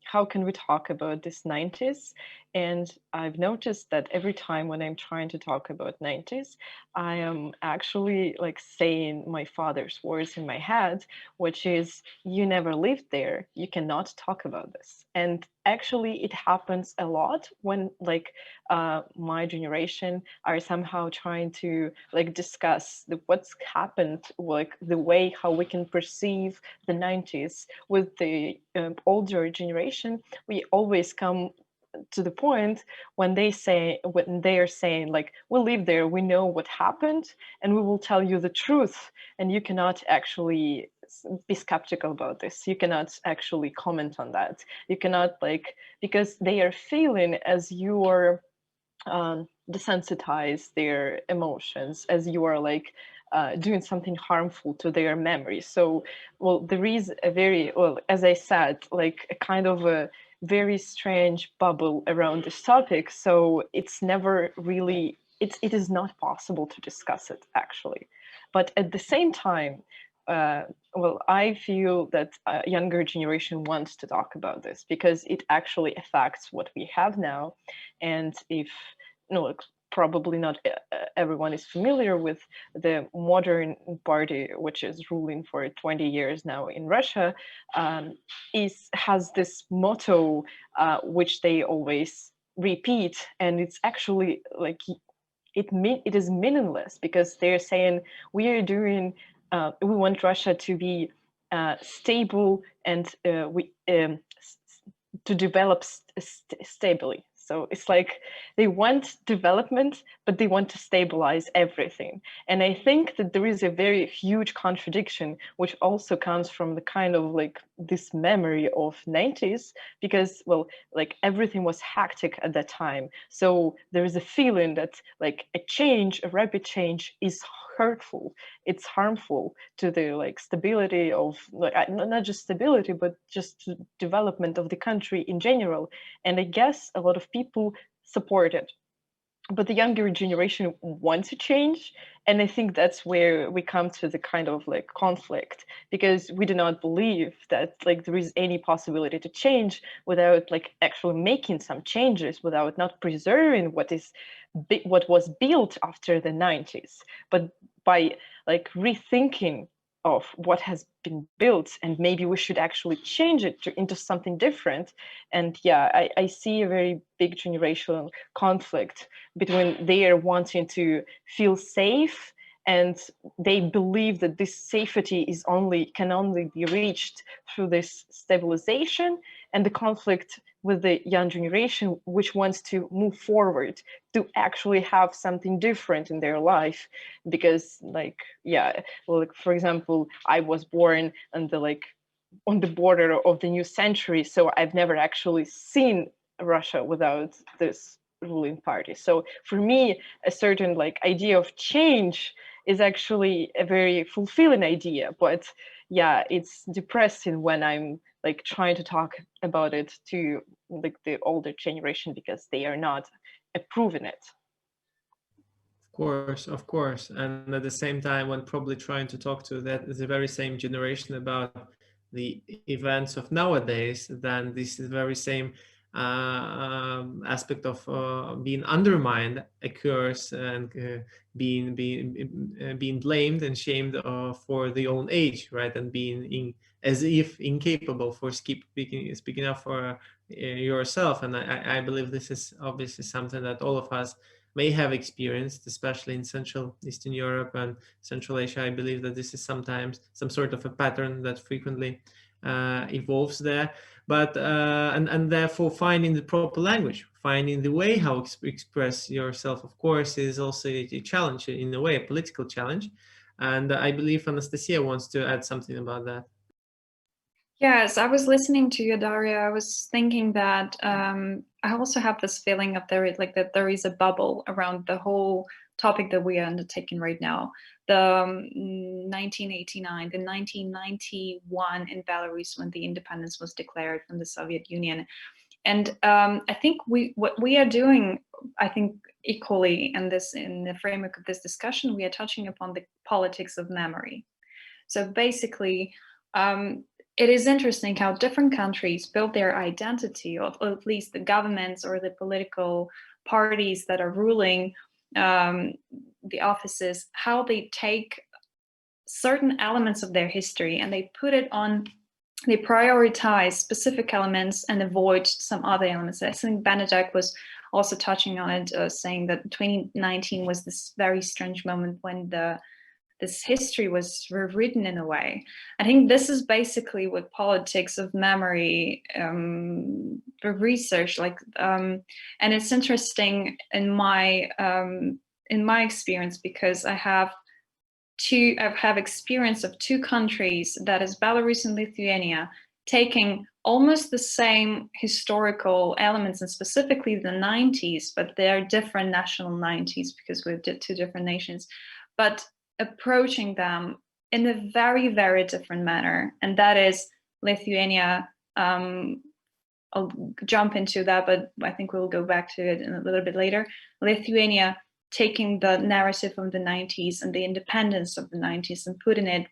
how can we talk about this 90s? And I've noticed that every time when I'm trying to talk about 90s, I am actually like saying my father's words in my head, which is, you never lived there, you cannot talk about this. And actually it happens a lot when like my generation are somehow trying to like discuss what's happened, like the way how we can perceive the 90s with the older generation. We always come to the point when they are saying like, we live there, we know what happened, and we will tell you the truth, and you cannot actually be skeptical about this, you cannot actually comment on that, you cannot like, because they are feeling as you are desensitize their emotions, as you are like doing something harmful to their memory. So, well, there is a very, well, as I said, like a kind of a very strange bubble around this topic. So it's never really, it is not possible to discuss it actually. But at the same time, well, I feel that a younger generation wants to talk about this because it actually affects what we have now. And if, no, probably not everyone is familiar with the modern party, which is ruling for 20 years now in Russia, has this motto which they always repeat, and it's actually like it is meaningless because they're saying we are doing we want Russia to be stable and to develop stably. So it's like they want development, but they want to stabilize everything. And I think that there is a very huge contradiction, which also comes from the kind of like this memory of 90s, because, well, like everything was hectic at that time. So there is a feeling that like a rapid change is hurtful, it's harmful to the like stability of like not just stability but just development of the country in general. And I guess a lot of people support it, but the younger generation wants to change. And I think that's where we come to the kind of like conflict, because we do not believe that like there is any possibility to change without like actually making some changes, without not preserving what was built after the 90s, but by like rethinking of what has been built, and maybe we should actually change it into something different. And yeah, I see a very big generational conflict between their wanting to feel safe, and they believe that this safety can only be reached through this stabilization, and the conflict with the young generation, which wants to move forward to actually have something different in their life. Because like, yeah, like for example, I was born on the border of the new century, so I've never actually seen Russia without this ruling party. So for me, a certain like idea of change is actually a very fulfilling idea, but yeah, it's depressing when I'm like trying to talk about it to like the older generation because they are not approving it. Of course. And at the same time, when probably trying to talk to that the very same generation about the events of nowadays, then this is the very same aspect of being undermined occurs, and being blamed and shamed for the own age, right? And being as if incapable for speaking up for yourself. And I believe this is obviously something that all of us may have experienced, especially in Central Eastern Europe and Central Asia. I believe that this is sometimes some sort of a pattern that frequently evolves there. But and therefore finding the proper language, finding the way how to express yourself, of course, is also a challenge, in a way, a political challenge. And I believe Anastasia wants to add something about that. Yes, I was listening to you, Daria. I was thinking that I also have this feeling of that there is a bubble around the whole topic that we are undertaking right now. The 1989, the 1991 in Belarus, when the independence was declared from the Soviet Union. And I think what we are doing, I think equally in the framework of this discussion, we are touching upon the politics of memory. So basically, it is interesting how different countries build their identity, or at least the governments or the political parties that are ruling the offices, how they take certain elements of their history and they put it on, they prioritize specific elements and avoid some other elements. I think Benedek was also touching on it, saying that 2019 was this very strange moment when this history was rewritten in a way. I think this is basically what politics of memory, the research, and it's interesting in my experience, because I have experience of two countries, that is Belarus and Lithuania, taking almost the same historical elements, and specifically the 90s, but they're different national 90s because we're two different nations, but approaching them in a very, very different manner. And that is Lithuania. I'll jump into that, but I think we'll go back to it in a little bit later. Lithuania taking the narrative of the 90s and the independence of the 90s and putting it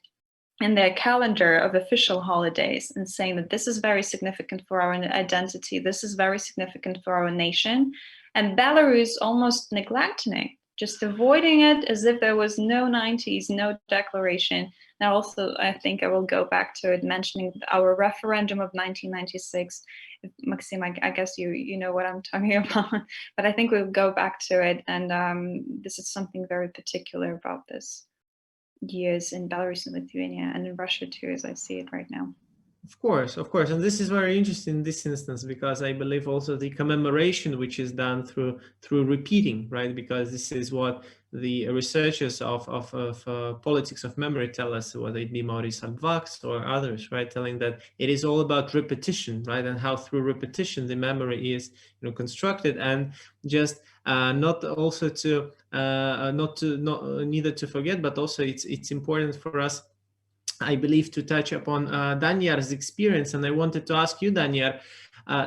in their calendar of official holidays and saying that this is very significant for our identity, this is very significant for our nation. And Belarus almost neglecting it, just avoiding it as if there was no 90s, no declaration. Now also, I think I will go back to it, mentioning our referendum of 1996. Maxim, I guess you know what I'm talking about, but I think we'll go back to it. And this is something very particular about this years in Belarus and Lithuania, and in Russia too, as I see it right now. Of course. And this is very interesting in this instance, because I believe also the commemoration, which is done through repeating, right? Because this is what the researchers of politics of memory tell us, whether it be Maurice Abvaks or others, right? Telling that it is all about repetition, right? And how through repetition the memory is, constructed, and just not also to neither to forget, but also it's important for us, I believe, to touch upon Danyar's experience. And I wanted to ask you, Danyar,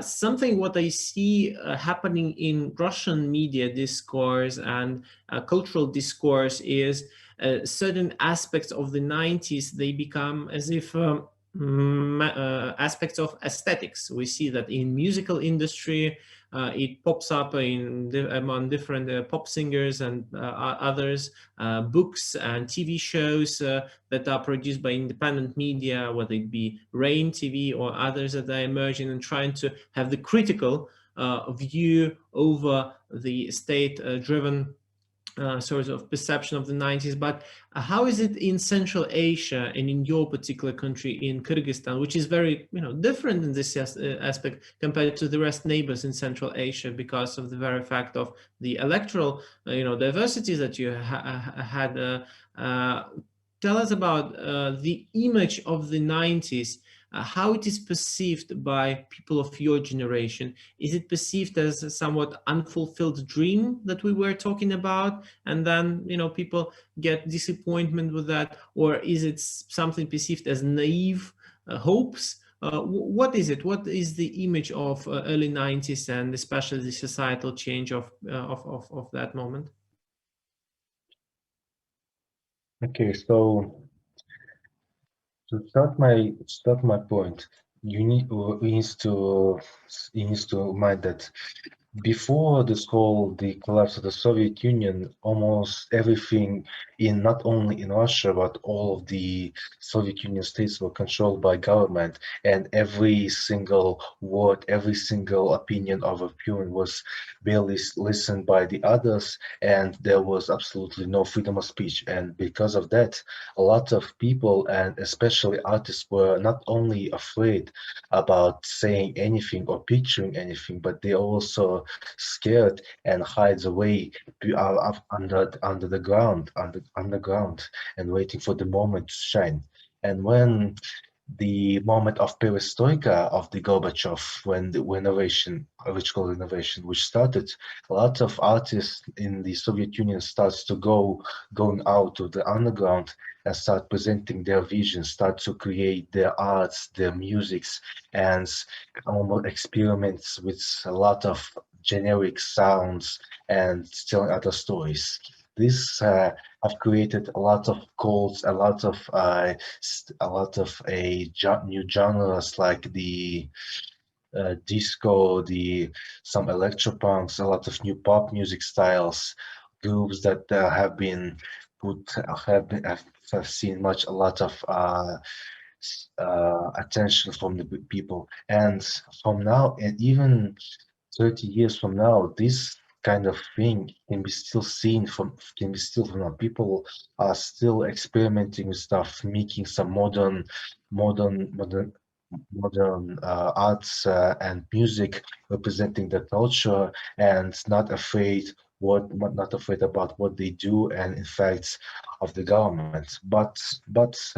something what I see happening in Russian media discourse and cultural discourse is certain aspects of the 90s, they become as if aspects of aesthetics. We see that in musical industry, it pops up among different pop singers and others, books and TV shows that are produced by independent media, whether it be Rain TV or others that are emerging and trying to have the critical view over the state-driven sort of perception of the 90s. But how is it in Central Asia and in your particular country, in Kyrgyzstan, which is very different in this aspect compared to the rest neighbors in Central Asia, because of the very fact of the electoral diversity that you had. Tell us about the image of the 90s how it is perceived by people of your generation. Is it perceived as a somewhat unfulfilled dream that we were talking about, and then, you know, people get disappointment with that, or is it something perceived as naive hopes? What is it? What is the image of early 90s, and especially the societal change of that moment? Okay, so to start my point, we need to remind that before the collapse of the Soviet Union, almost everything not only in Russia, but all of the Soviet Union states were controlled by government, and every single word, every single opinion of a Putin was barely listened by the others, and there was absolutely no freedom of speech. And because of that, a lot of people, and especially artists, were not only afraid about saying anything or picturing anything, but they also scared and hides away under the ground, underground, and waiting for the moment to shine. And when the moment of perestroika of the Gorbachev, when the renovation, ritual renovation, which started, a lot of artists in the Soviet Union starts to going out to the underground and start presenting their visions, start to create their arts, their musics, and almost experiments with a lot of generic sounds and telling other stories. This have created a lot of cults, a lot of new genres like the disco, some electropunks, a lot of new pop music styles, groups that have been put have seen a lot of attention from the people. And from now, and even 30 years from now, this kind of thing can be still seen can be still from now. People are still experimenting with stuff, making some modern arts and music representing the culture, and not afraid about what they do and in fact of the government. But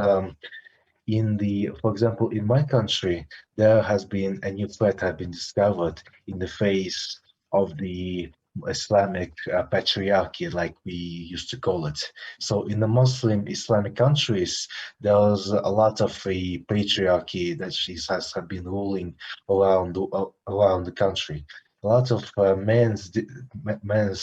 for example, in my country, there has been a new threat have been discovered in the face of the Islamic patriarchy, like we used to call it. So in the Muslim Islamic countries, there's a lot of a patriarchy that has been ruling around the country. A lot of men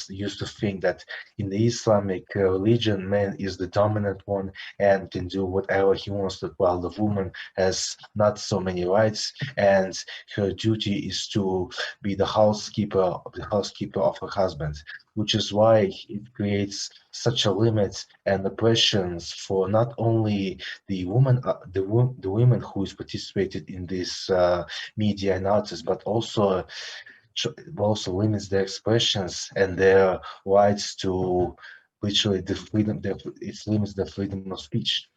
used to think that in the Islamic religion, man is the dominant one and can do whatever he wants to, while the woman has not so many rights, and her duty is to be the housekeeper of her husband, which is why it creates such a limit and oppressions for not only the women who is participated in this media and artists, but also limits their expressions and their rights to literally it limits the freedom of speech.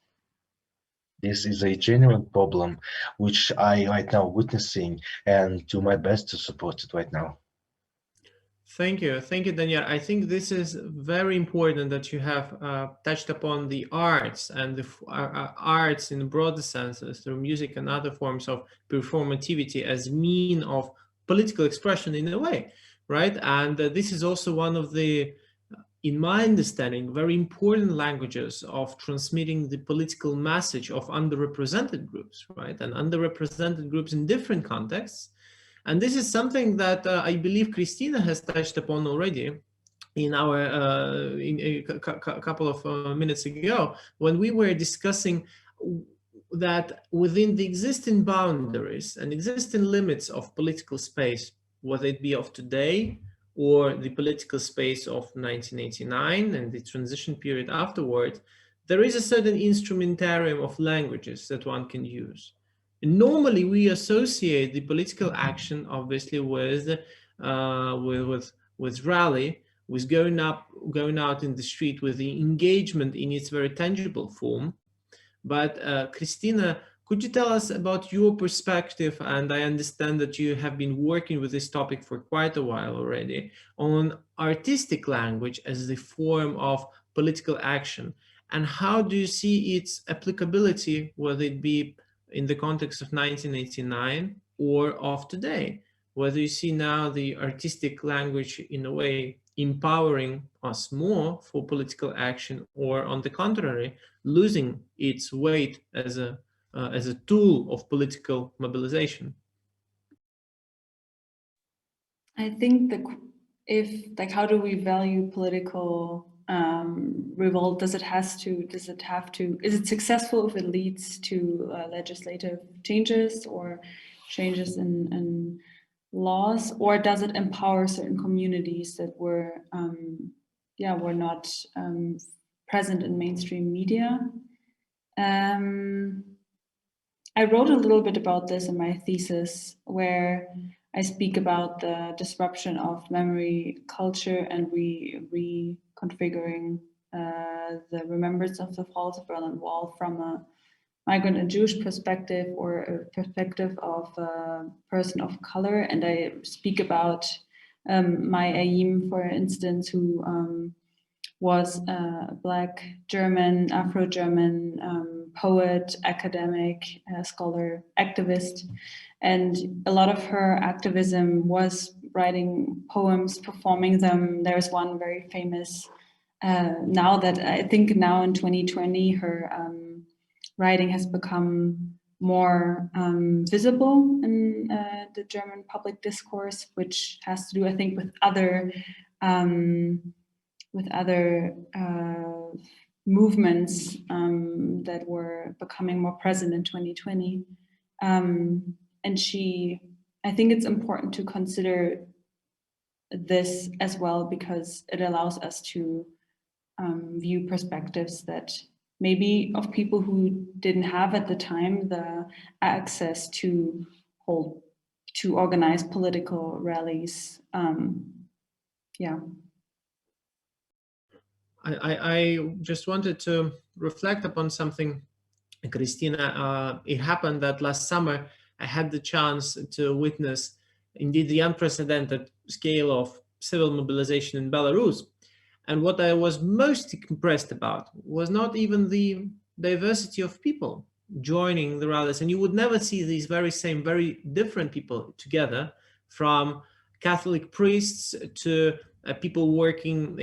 This is a genuine problem which I right now witnessing and do my best to support it right now. Thank you, Daniel. I think this is very important that you have touched upon the arts and the arts in broader senses through music and other forms of performativity as mean of political expression in a way, right? And this is also one of the, in my understanding, very important languages of transmitting the political message of underrepresented groups, right? And underrepresented groups in different contexts. And this is something that I believe Christina has touched upon already in our in a couple of minutes ago, when we were discussing that within the existing boundaries and existing limits of political space, whether it be of today or the political space of 1989 and the transition period afterward, there is a certain instrumentarium of languages that one can use. And normally, we associate the political action, obviously, with rally, with going out in the street, with the engagement in its very tangible form. But Christina, could you tell us about your perspective? And I understand that you have been working with this topic for quite a while already, on artistic language as the form of political action. And how do you see its applicability, whether it be in the context of 1989 or of today, whether you see now the artistic language in a way empowering us more for political action, or on the contrary, losing its weight as a tool of political mobilization. I think how do we value political revolt? Is it successful if it leads to legislative changes or changes in laws, or does it empower certain communities that were not present in mainstream media? I wrote a little bit about this in my thesis, where I speak about the disruption of memory culture and reconfiguring the remembrance of the fall of the Berlin Wall from a migrant and Jewish perspective, or a perspective of a person of color. And I speak about my Ayim, for instance, who was a Black German, Afro-German poet, academic, scholar, activist. And a lot of her activism was writing poems, performing them. There's one very famous, now that I think now in 2020, her writing has become more visible in the German public discourse, which has to do, I think, with other movements that were becoming more present in 2020. And I think it's important to consider this as well, because it allows us to view perspectives that maybe of people who didn't have at the time the access to organize political rallies. I just wanted to reflect upon something, Christina. It happened that last summer I had the chance to witness indeed the unprecedented scale of civil mobilization in Belarus. And what I was most impressed about was not even the diversity of people joining the rallies. And you would never see these very different people together, from Catholic priests to people working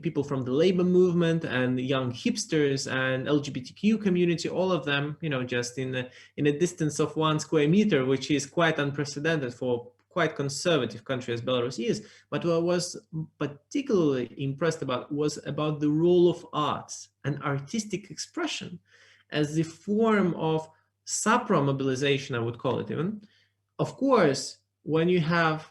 people from the labor movement, and young hipsters and LGBTQ community, all of them, just in a distance of 1 square meter, which is quite unprecedented for quite conservative country as Belarus is. But what I was particularly impressed about was about the role of arts and artistic expression as the form of supra-mobilization, I would call it even. Of course, when you have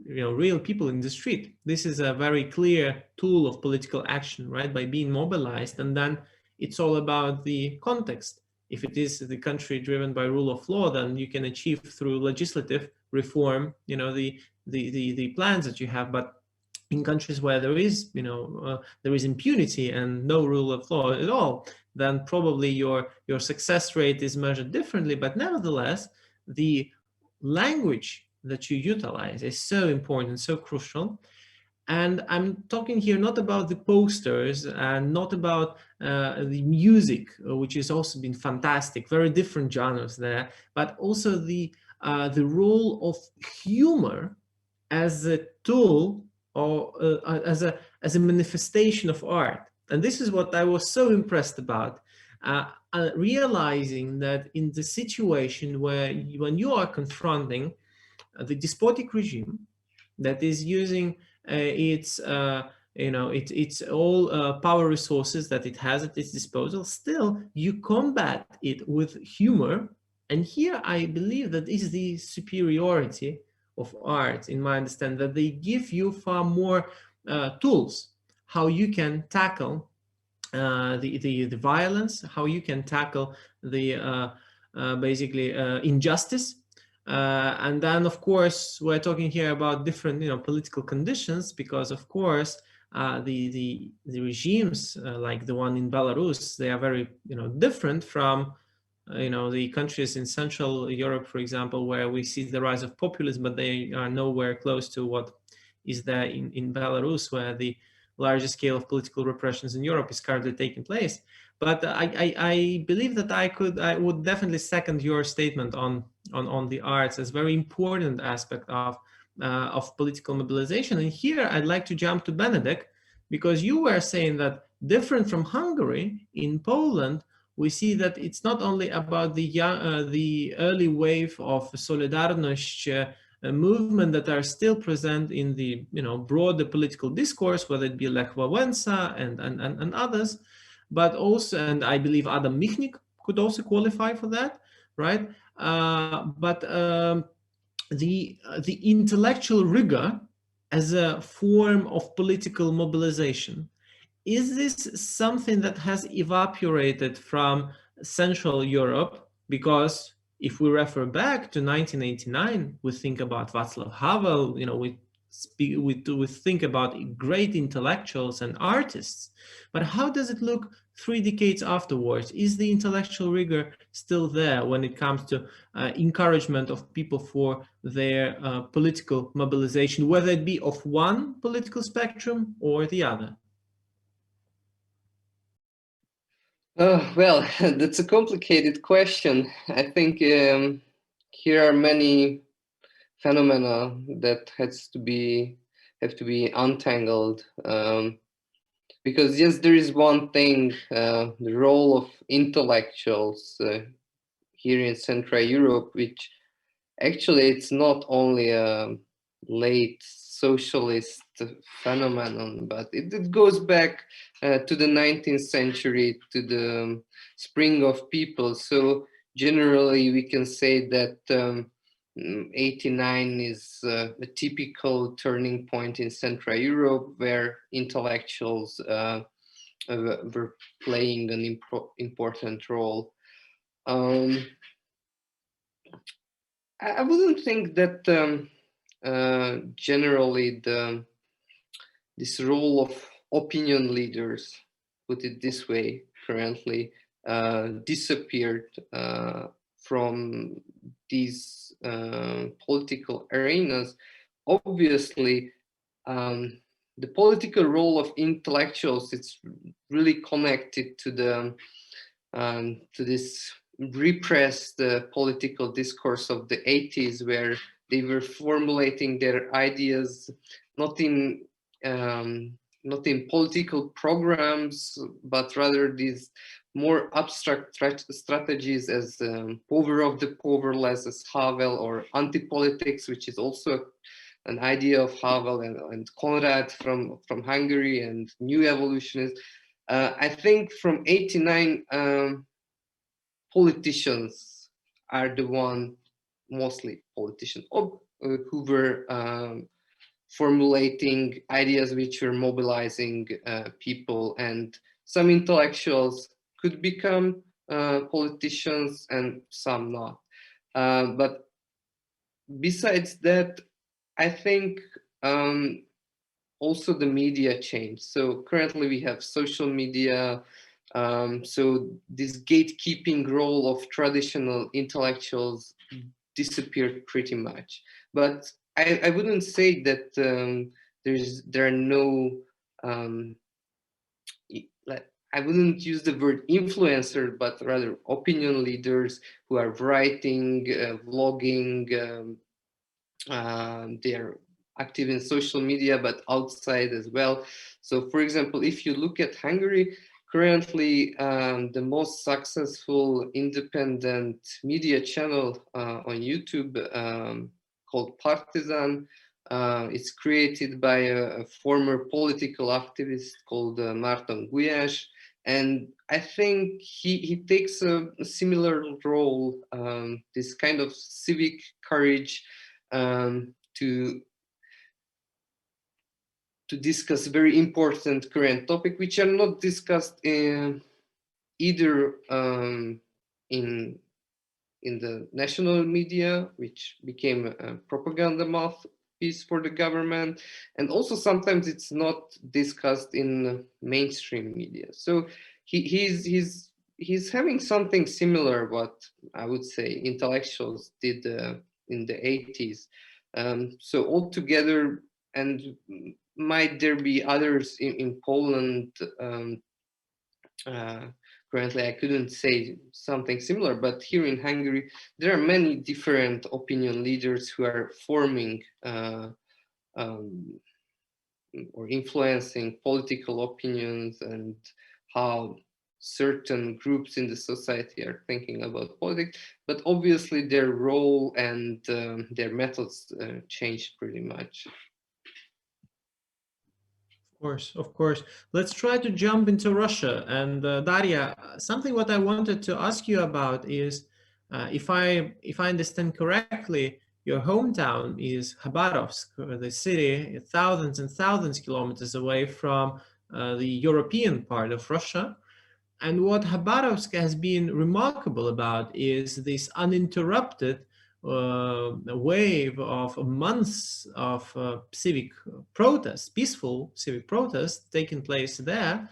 real people in the street, this is a very clear tool of political action, right? By being mobilized, and then it's all about the context. If it is the country driven by rule of law, then you can achieve through legislative reform, the plans that you have. But in countries where there is, there is impunity and no rule of law at all, then probably your success rate is measured differently. But nevertheless, the language that you utilize is so important, so crucial. And I'm talking here not about the posters and not about the music, which has also been fantastic, very different genres there, but also the role of humor as a tool, or as a manifestation of art. And this is what I was so impressed about, realizing that in the situation when you are confronting the despotic regime that is using its all power resources that it has at its disposal, still you combat it with humor. And here I believe that is the superiority of art, in my understanding, that they give you far more tools how you can tackle the violence, how you can tackle the basically injustice. And then, of course, we're talking here about different, political conditions, because, of course, the regimes like the one in Belarus, they are very, different from, the countries in Central Europe, for example, where we see the rise of populism, but they are nowhere close to what is there in Belarus, where the largest scale of political repressions in Europe is currently taking place. But I believe that I would definitely second your statement on the arts as very important aspect of political mobilization. And here I'd like to jump to Benedict, because you were saying that different from Hungary, in Poland, we see that it's not only about the early wave of Solidarność movement that are still present in the broader political discourse, whether it be Lech Wałęsa and others, but also, and I believe Adam Michnik could also qualify for that, right? But the intellectual rigor as a form of political mobilization, is this something that has evaporated from Central Europe? Because if we refer back to 1989, we think about Václav Havel, we think about great intellectuals and artists. But how does it look 3 decades afterwards? Is the intellectual rigor still there when it comes to encouragement of people for their political mobilization, whether it be of one political spectrum or the other? Well, that's a complicated question. I think here are many phenomena that have to be untangled. Because yes, there is one thing, the role of intellectuals here in Central Europe, which actually it's not only a late socialist phenomenon, but it goes back to the 19th century, to the spring of people. So generally we can say that 89 is a typical turning point in Central Europe, where intellectuals were playing an important role. I wouldn't think that generally this role of opinion leaders, put it this way, currently disappeared from these political arenas. Obviously, the political role of intellectuals, it's really connected to this repressed political discourse of the 80s, where they were formulating their ideas not in political programs, but rather these more abstract strategies as power of the powerless, as Havel, or anti-politics, which is also an idea of Havel and Konrad from Hungary, and new evolutionists. I think from 89, politicians are the one, mostly politicians, who were formulating ideas which were mobilizing people, and some intellectuals could become politicians and some not. But besides that, I think also the media changed. So currently we have social media. So this gatekeeping role of traditional intellectuals disappeared pretty much. But I wouldn't say that there are no, I wouldn't use the word influencer, but rather opinion leaders who are writing, vlogging, they're active in social media, but outside as well. So for example, if you look at Hungary, currently the most successful independent media channel on YouTube, called Partizan, it's created by a former political activist called Martin Gulyás. And I think he takes a similar role, this kind of civic courage, to discuss very important current topic, which are not discussed either in the national media, which became a propaganda mouthpiece for the government, and also sometimes it's not discussed in mainstream media. So he's having something similar what I would say intellectuals did in the 80s. So altogether, and might there be others in Poland currently I couldn't say something similar, but here in Hungary, there are many different opinion leaders who are forming or influencing political opinions and how certain groups in the society are thinking about politics, but obviously their role and their methods changed pretty much. Of course. Let's try to jump into Russia. And Daria, something what I wanted to ask you about is, if I understand correctly, your hometown is Khabarovsk, the city thousands and thousands kilometers away from the European part of Russia. And what Khabarovsk has been remarkable about is this uninterrupted wave of months of civic protests, peaceful civic protests taking place there.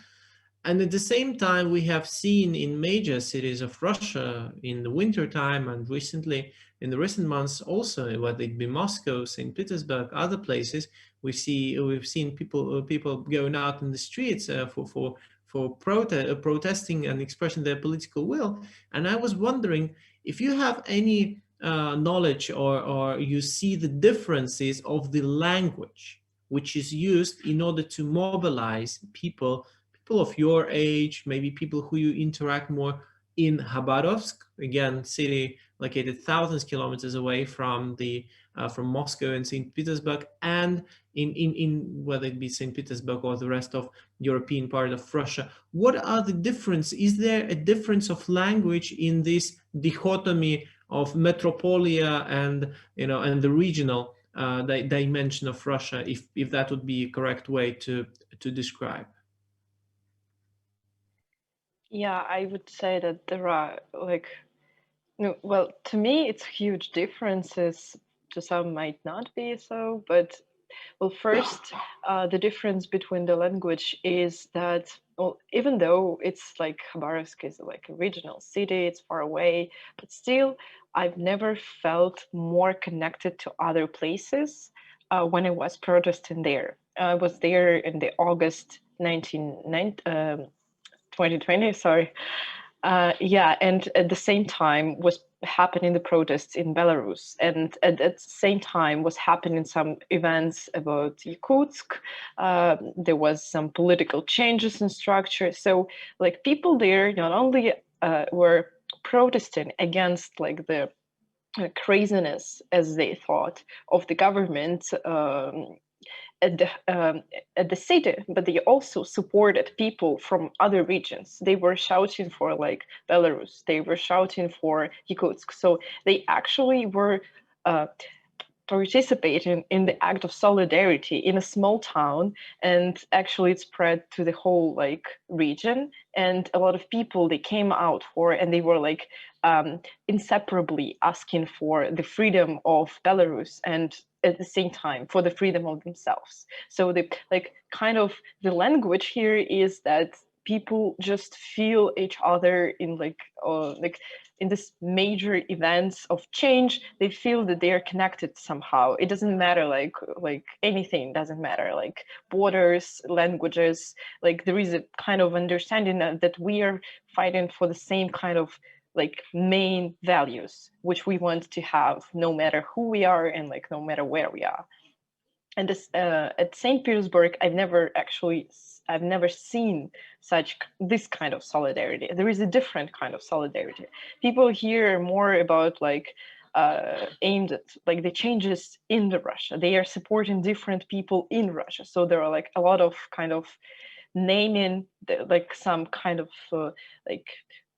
And at the same time, we have seen in major cities of Russia in the winter time and recently in the recent months also, whether it be Moscow, St. Petersburg, other places, we've seen people going out in the streets for protesting and expressing their political will. And I was wondering if you have any knowledge or you see the differences of the language which is used in order to mobilize people of your age, maybe people who you interact more in Khabarovsk, again, city located thousands of kilometers away from from Moscow and St. Petersburg, and in whether it be St. Petersburg or the rest of European part of Russia. What are the difference? Is there a difference of language in this dichotomy of metropolia and and the regional dimension of Russia, if that would be a correct way to describe? Yeah, I would say that there are like, no, well, to me, it's huge differences. To some might not be so, but well, first, the difference between the language is that, well, even though it's like Khabarovsk is like a regional city, it's far away, but still, I've never felt more connected to other places when I was protesting there. I was there in the August 2020, sorry. Yeah, and at the same time was happening the protests in Belarus, and at the same time was happening some events about Yakutsk. There was some political changes in structure. So like people there not only were protesting against like the craziness, as they thought, of the government at the city, but they also supported people from other regions. They were shouting for like Belarus, they were shouting for Yakutsk. So they actually were participating in the act of solidarity in a small town, and actually it spread to the whole like region, and a lot of people they came out for, and they were like inseparably asking for the freedom of Belarus and at the same time for the freedom of themselves. So the like kind of the language here is that people just feel each other in like in this major events of change. They feel that they are connected somehow. It doesn't matter like anything doesn't matter, like borders, languages. Like there is a kind of understanding that we are fighting for the same kind of like main values which we want to have no matter who we are and like no matter where we are. And this at St. Petersburg, I've never seen this kind of solidarity. There is a different kind of solidarity. People here are more about like aimed at like the changes in the Russia. They are supporting different people in Russia. So there are like a lot of kind of naming like some kind of like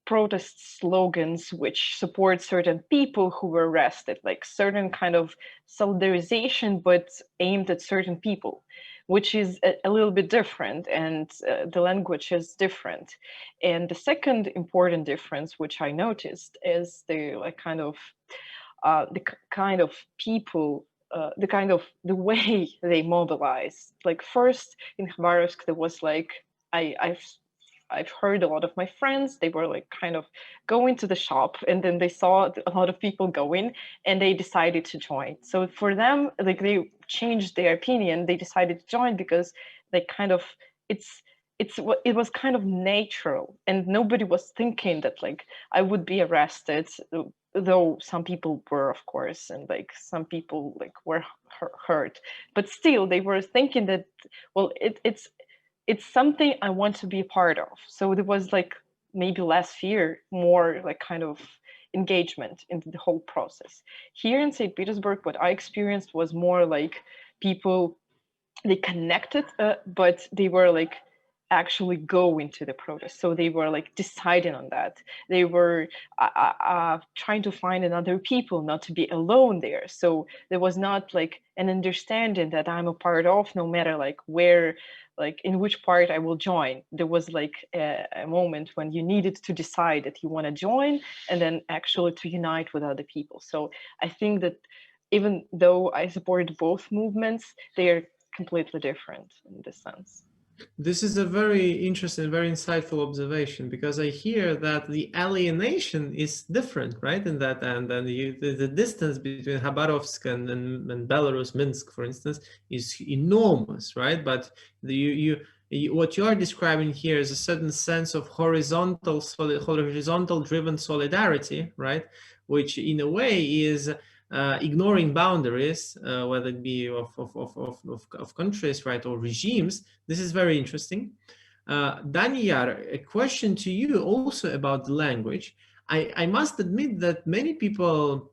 protest slogans which support certain people who were arrested, like certain kind of solidarization, but aimed at certain people, which is a little bit different, and the language is different. And the second important difference, which I noticed, is the like kind of people, the way they mobilize. Like first in Khabarovsk, there was like I've heard a lot of my friends, they were like kind of going to the shop, and then they saw a lot of people going and they decided to join. So for them, like they changed their opinion, they decided to join because they kind of, it's it was kind of natural, and nobody was thinking that like I would be arrested, though some people were, of course, and like some people like were hurt, but still they were thinking that, well, it's something I want to be a part of. So there was like maybe less fear, more like kind of engagement in the whole process. Here in St. Petersburg, what I experienced was more like people, they connected, but they were like actually go into the protest. So they were like deciding on that. They were trying to find another people, not to be alone there. So there was not like an understanding that I'm a part of, no matter like where, like in which part I will join. There was like a moment when you needed to decide that you want to join and then actually to unite with other people. So I think that even though I support both movements, they are completely different in this sense. This is a very interesting, very insightful observation, because I hear that the alienation is different, right? In that end, and the distance between Khabarovsk and Belarus, Minsk, for instance, is enormous, right? But what you are describing here is a certain sense of horizontal driven solidarity, right? Which in a way is ignoring boundaries, whether it be of countries, right, or regimes. This is very interesting. Danyar, a question to you also about the language. I must admit that many people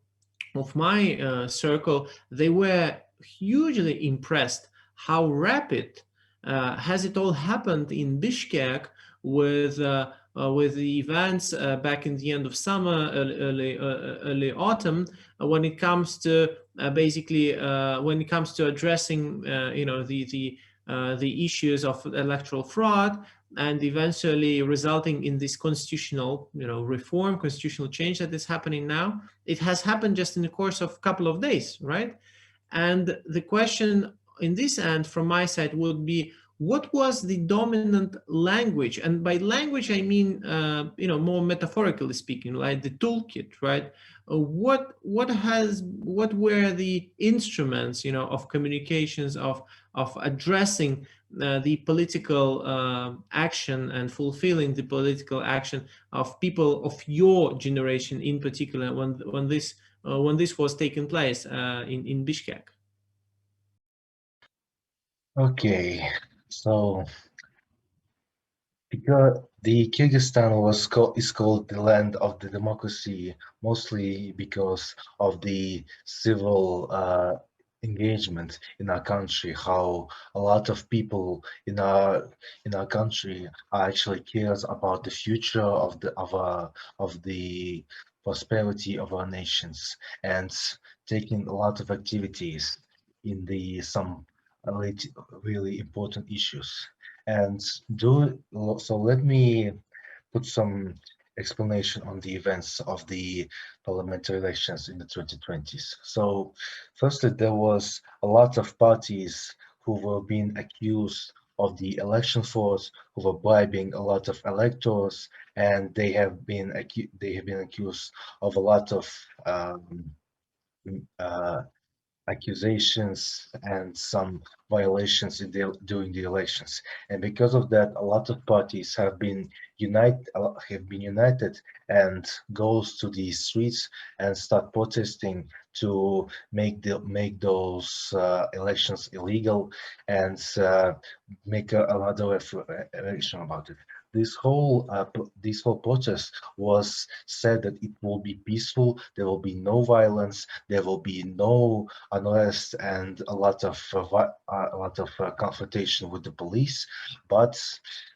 of my circle, they were hugely impressed how rapid has it all happened in Bishkek with the events back in the end of summer, early autumn, when it comes to when it comes to addressing the issues of electoral fraud, and eventually resulting in this constitutional reform, constitutional change that is happening now. It has happened just in the course of a couple of days, right? And the question in this end from my side would be, what was the dominant language? And by language, I mean, more metaphorically speaking, like the toolkit, right? What were the instruments, of communications, of addressing the political action and fulfilling the political action of people of your generation in particular when this was taking place in Bishkek? Okay, so because the Kyrgyzstan is called the land of the democracy, mostly because of the civil engagement in our country. How a lot of people in our country actually cares about the future of the prosperity of our nations, and taking a lot of activities in the some really important issues. And so let me put some explanation on the events of the parliamentary elections in the 2020s. So firstly, there was a lot of parties who were being accused of the election fraud, who were bribing a lot of electors, and they have been accused of a lot of uh, accusations and some violations during the elections. And because of that, a lot of parties have been united and goes to the streets and start protesting to make those elections illegal, and make another election about it. This whole protest was said that it will be peaceful. There will be no violence. There will be no unrest and a lot of confrontation with the police. But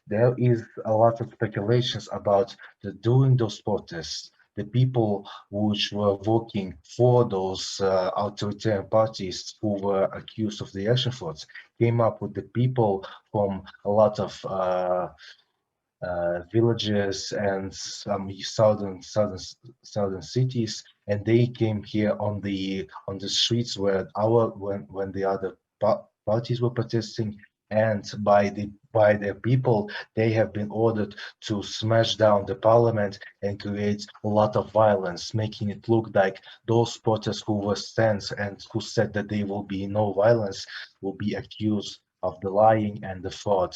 there is a lot of speculations about during those protests, the people which were working for those authoritarian parties who were accused of the election frauds came up with the people from a lot of villages and some southern cities, and they came here on the streets where when the other parties were protesting, and by their people they have been ordered to smash down the parliament and create a lot of violence, making it look like those protests who were stands and who said that there will be no violence will be accused the lying and the fraud.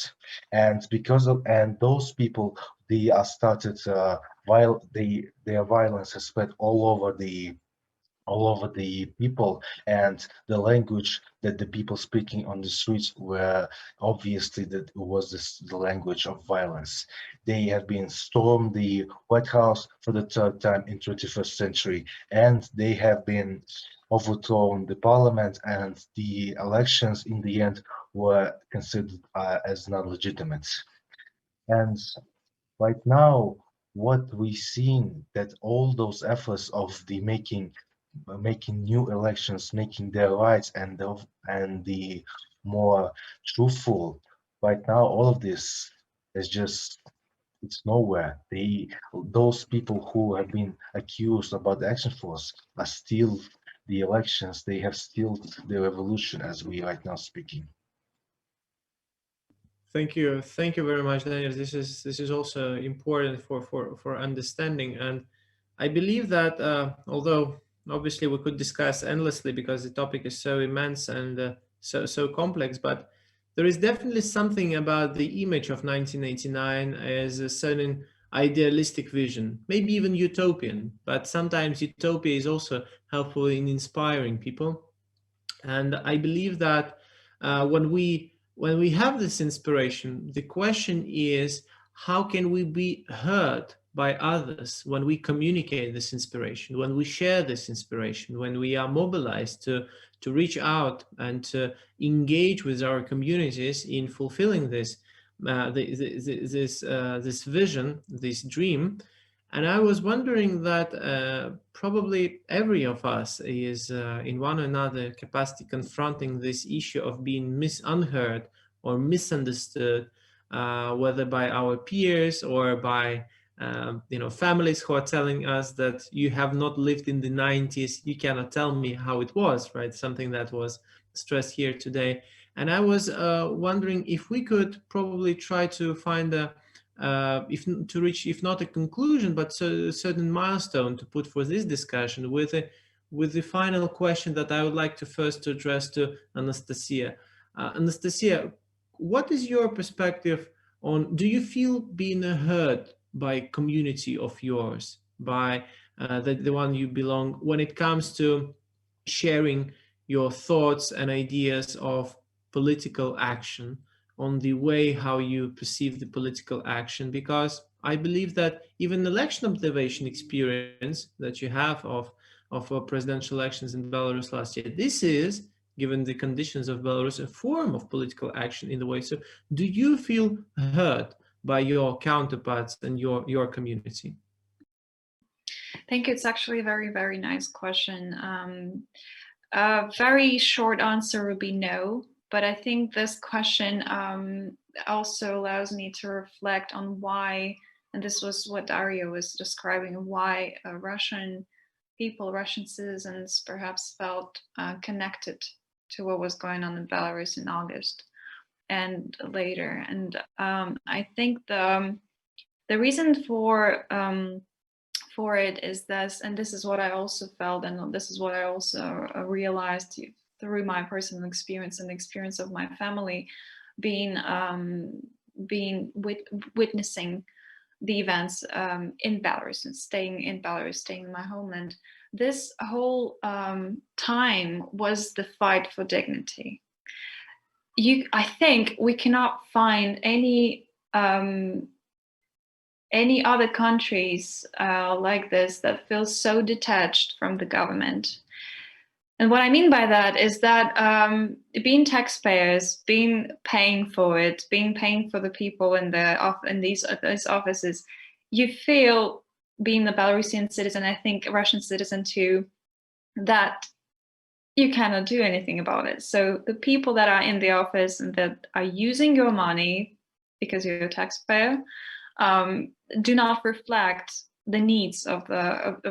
And because of those people, they are started while their violence has spread all over the people, and the language that the people speaking on the streets were obviously that it was the language of violence. They have been stormed the White House for the third time in 21st century, and they have been overthrown the parliament, and the elections in the end were considered as not legitimate. And right now, what we've seen that all those efforts of the making new elections, making their rights and the more truthful. Right now, all of this is just it's nowhere. Those people who have been accused about the action force are still the elections. They have still the revolution as we right now speaking. Thank you very much, Daniel. This is also important for understanding, and I believe that although obviously we could discuss endlessly because the topic is so immense and so complex, but there is definitely something about the image of 1989 as a certain idealistic vision, maybe even utopian. But sometimes utopia is also helpful in inspiring people, and I believe that when we have this inspiration, the question is, how can we be heard by others when we communicate this inspiration, when we share this inspiration, when we are mobilized to reach out and to engage with our communities in fulfilling this this vision, this dream. And I was wondering that probably every of us is in one or another capacity confronting this issue of being unheard or misunderstood, whether by our peers or by families who are telling us that you have not lived in the 90s, you cannot tell me how it was, right? Something that was stressed here today. And I was wondering if we could probably try to find to reach, if not a conclusion, but a certain milestone to put for this discussion with the final question that I would like to first address to Anastasia. Anastasia, what is your perspective on, do you feel being heard by community of yours, by the one you belong, when it comes to sharing your thoughts and ideas of political action, on the way how you perceive the political action? Because I believe that even election observation experience that you have of presidential elections in Belarus last year, this is, given the conditions of Belarus, a form of political action in the way. So do you feel heard by your counterparts and your community? Thank you. It's actually a very, very nice question. A very short answer would be no, but I think this question also allows me to reflect on why, and this was what Daria was describing, why Russian people, Russian citizens perhaps felt connected to what was going on in Belarus in August and later. And I think the reason for it is this, and this is what I also felt, and this is what I also realized through my personal experience and the experience of my family, witnessing the events in Belarus and staying in Belarus, staying in my homeland. This whole time was the fight for dignity. I think we cannot find any other countries like this that feel so detached from the government. And what I mean by that is that being taxpayers, paying for the people in these offices, you feel, being a Belarusian citizen, I think a Russian citizen too, that you cannot do anything about it. So the people that are in the office and that are using your money because you're a taxpayer do not reflect the needs of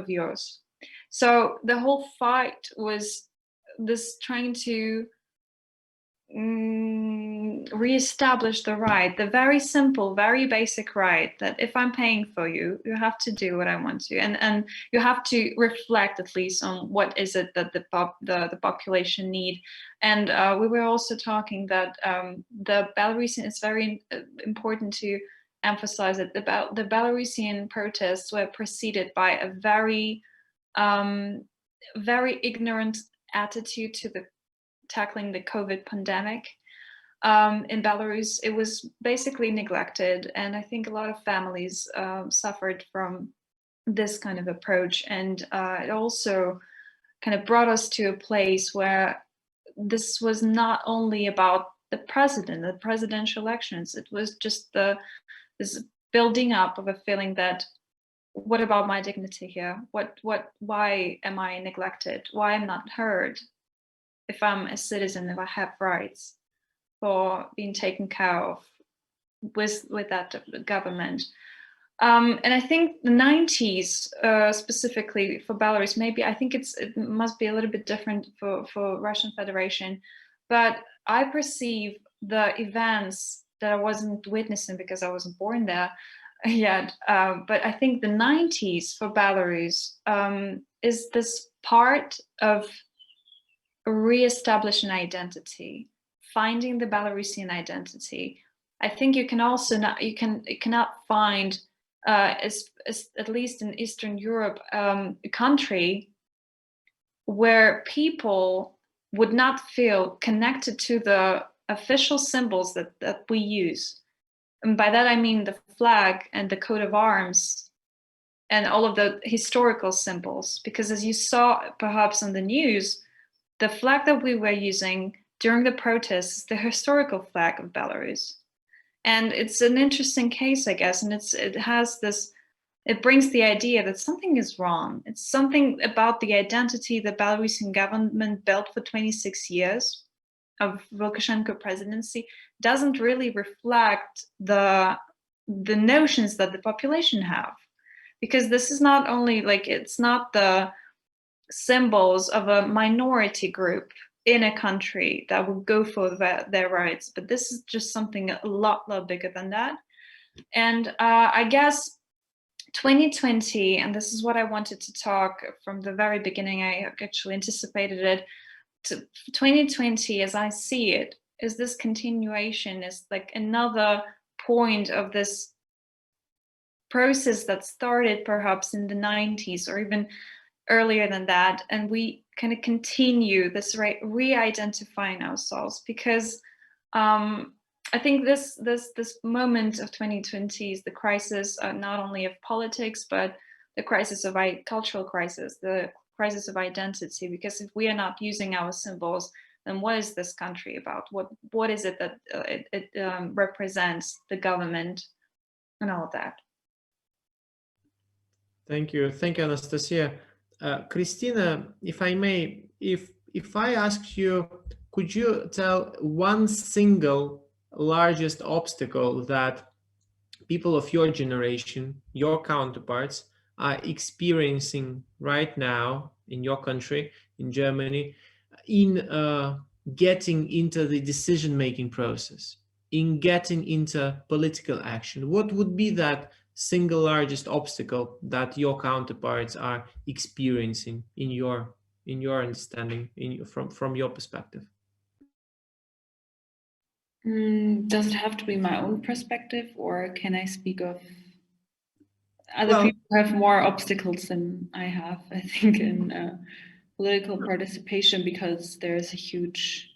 yours. So the whole fight was this trying to reestablish the right, the very simple, very basic right that if I'm paying for you, you have to do what I want to, and you have to reflect at least on what is it that the population need. And we were also talking that the Belarusian, it's very important to emphasize that the Belarusian protests were preceded by a very very ignorant attitude to tackling the COVID pandemic. In Belarus, it was basically neglected, and I think a lot of families suffered from this kind of approach. And it also kind of brought us to a place where this was not only about the presidential elections. It was just this building up of a feeling that, what about my dignity here? Why am I neglected? Why am I not heard? If I'm a citizen, if I have rights for being taken care of with that government. And I think the 90s, specifically for Belarus, maybe I think it must be a little bit different for Russian Federation, but I perceive the events that I wasn't witnessing because I wasn't born there yet, but I think the 90s for Belarus is this part of re-establishing identity, finding the Belarusian identity. I think you can also you cannot find at least in Eastern Europe a country where people would not feel connected to the official symbols that we use. And by that I mean the flag and the coat of arms and all of the historical symbols, because as you saw perhaps on the news, the flag that we were using during the protests is the historical flag of Belarus. And it's an interesting case, I guess, and it brings the idea that something is wrong. It's something about the identity the Belarusian government built for 26 years of Lukashenko presidency doesn't really reflect the notions that the population have. Because this is not only it's not the symbols of a minority group in a country that will go for their rights, but this is just something a lot bigger than that. And I guess 2020, and this is what I wanted to talk from the very beginning, I actually anticipated it, 2020 as I see it is this continuation, is like another point of this process that started perhaps in the 90s or even earlier than that, and we kind of continue this re-identifying ourselves, because I think this moment of 2020 is the crisis not only of politics, but the crisis of cultural crisis, the crisis of identity. Because if we are not using our symbols, then what is this country about? What is it that it represents, the government, and all of that? Thank you, Anastasia. Christina, if I may, if I ask you, could you tell one single largest obstacle that people of your generation, your counterparts, are experiencing right now in your country, in Germany, in getting into the decision-making process, in getting into political action? What would be that single largest obstacle that your counterparts are experiencing in your understanding, from your perspective? Does it have to be my own perspective, or can I speak of other people who have more obstacles than I have, I think, in political participation? Because there's a huge,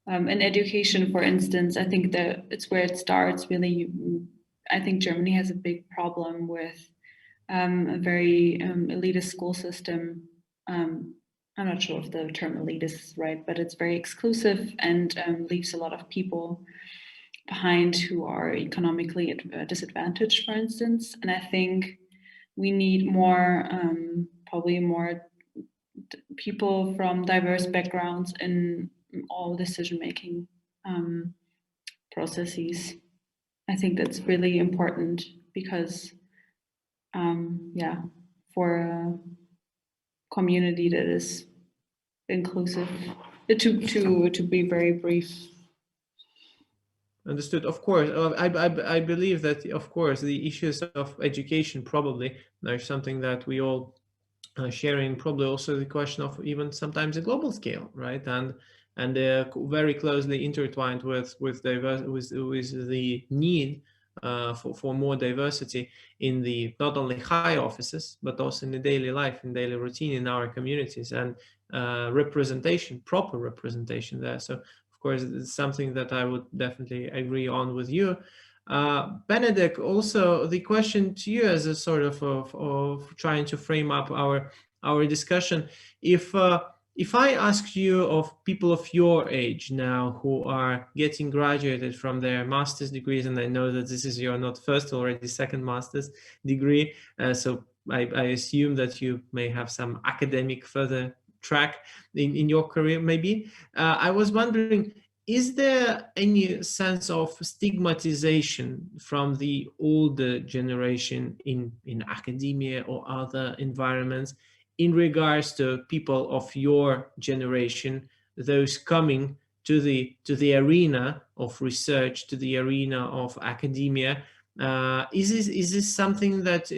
in education, for instance, I think that it's where it starts, really. I think Germany has a big problem with a very elitist school system. I'm not sure if the term elitist is right, but it's very exclusive and leaves a lot of people behind who are economically disadvantaged, for instance. And I think we need more, probably more people from diverse backgrounds in all decision-making processes. I think that's really important because, yeah, for a community that is inclusive, to be very brief. Understood. Of course, I believe that, of course, the issues of education probably are something that we all sharing, probably also the question of even sometimes a global scale, right? And they're very closely intertwined with the need for more diversity in the not only high offices but also in the daily life, in daily routine in our communities, and representation, proper representation there. So of course it's something that I would definitely agree on with you. Benedict, also the question to you as a sort of trying to frame up our discussion. If I ask you of people of your age now who are getting graduated from their master's degrees, and I know that this is your not first, already second master's degree, so I assume that you may have some academic further track in your career maybe. I was wondering, is there any sense of stigmatization from the older generation in academia or other environments in regards to people of your generation, those coming to the arena of research, to the arena of academia? Is this something that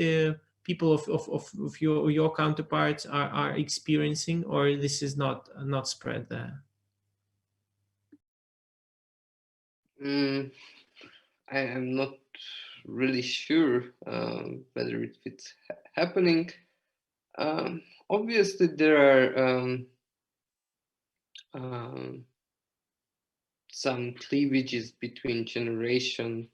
people of your counterparts are experiencing, or this is not spread there? I am not really sure whether it's happening. Obviously, there are some cleavages between generation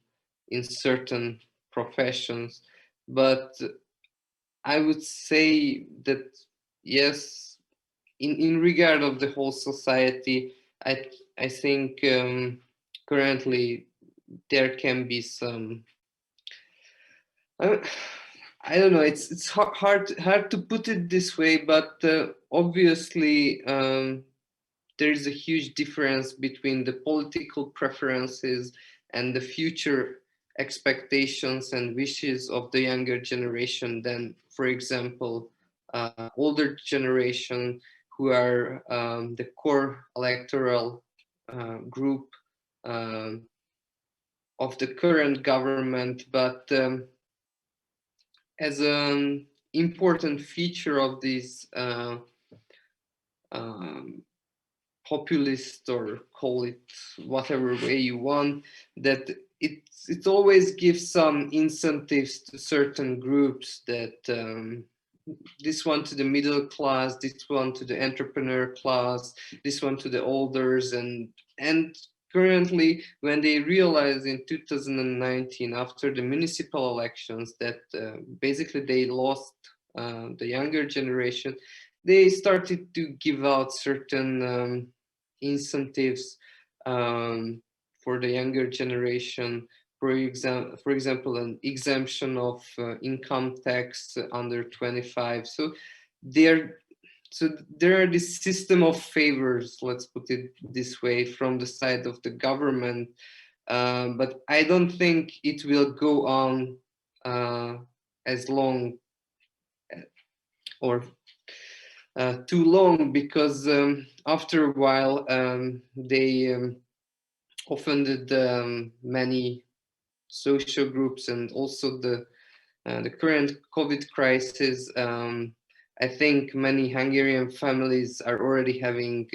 in certain professions, but I would say that yes, in regard of the whole society, I think currently there can be some. I don't know. It's hard to put it this way, but obviously there is a huge difference between the political preferences and the future expectations and wishes of the younger generation than, for example, older generation who are the core electoral group of the current government. But as an important feature of this populist, or call it whatever way you want, that it always gives some incentives to certain groups, that this one to the middle class, this one to the entrepreneur class, this one to the elders, and currently when they realize in 2019 after the municipal elections that basically they lost the younger generation, they started to give out certain incentives for the younger generation. For example, an exemption of income tax under 25. So there are this system of favors, let's put it this way, from the side of the government. But I don't think it will go on as long or too long, because after a while they offended many social groups, and also the current COVID crisis. I think many Hungarian families are already having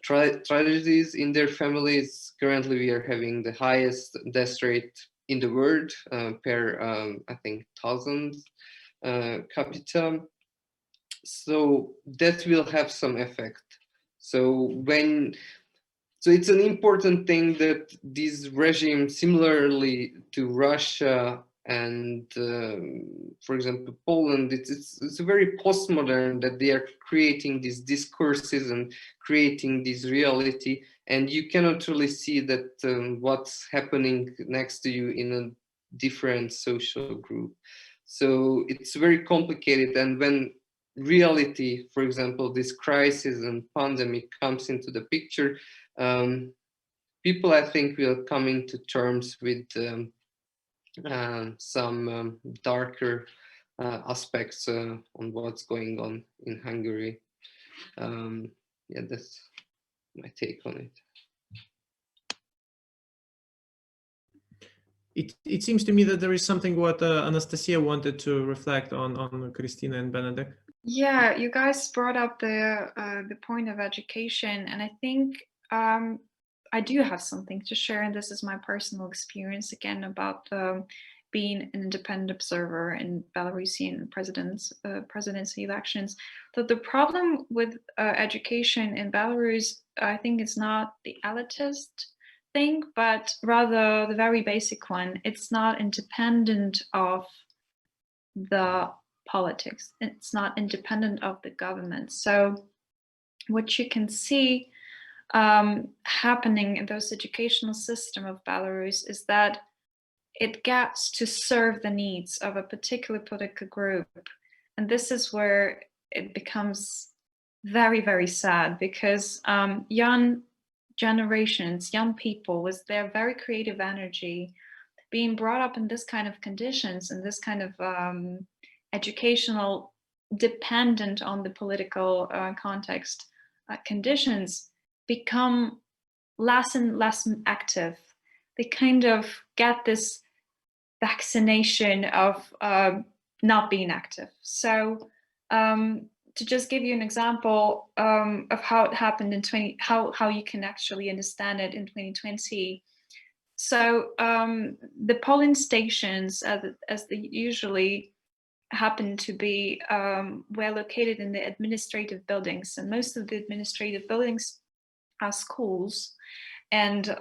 tragedies in their families. Currently, we are having the highest death rate in the world per I think 1,000 capita. So that will have some effect. So it's an important thing that this regime, similarly to Russia and, for example, Poland, it's very postmodern, that they are creating these discourses and creating this reality, and you cannot really see that what's happening next to you in a different social group. So it's very complicated, and when reality, for example, this crisis and pandemic comes into the picture, people, I think, will come into terms with some darker aspects on what's going on in Hungary. Yeah, that's my take on it. it seems to me that there is something what Anastasia wanted to reflect on Christina and Benedict. Yeah, you guys brought up the point of education, and I think I do have something to share, and this is my personal experience again about being an independent observer in Belarusian presidency elections. That the problem with education in Belarus, I think, is not the elitist thing, but rather the very basic one. It's not independent of the politics. It's not independent of the government. So what you can see happening in those educational system of Belarus is that it gets to serve the needs of a particular political group. And this is where it becomes very, very sad, because young generations, young people with their very creative energy being brought up in this kind of conditions and this kind of educational dependent on the political context conditions become less and less active. They kind of get this vaccination of not being active. So to just give you an example of how it happened in how you can actually understand it in 2020. So the polling stations, as they usually happen to be, were located in the administrative buildings, and most of the administrative buildings are schools. And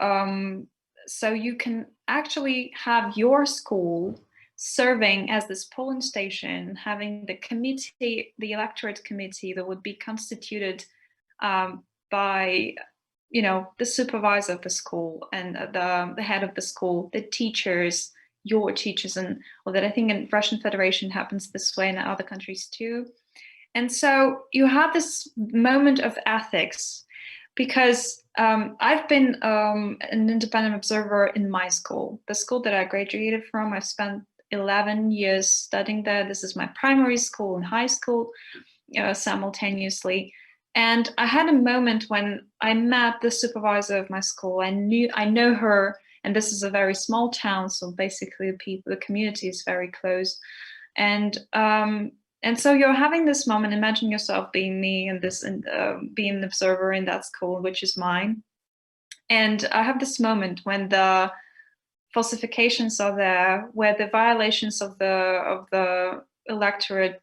so you can actually have your school serving as this polling station, having the committee, the electorate committee that would be constituted by, you know, the supervisor of the school and the head of the school, the teachers, your teachers, and all that. I think in Russian Federation happens this way, and in other countries too. And so you have this moment of ethics, because I've been an independent observer in my school, the school that I graduated from. I've spent 11 years studying there. This is my primary school and high school simultaneously. And I had a moment when I met the supervisor of my school. I know her, and this is a very small town, so basically the community is very close. And so you're having this moment. Imagine yourself being me and this, and being an observer in that school, which is mine. And I have this moment when the falsifications are there, where the violations of the electorate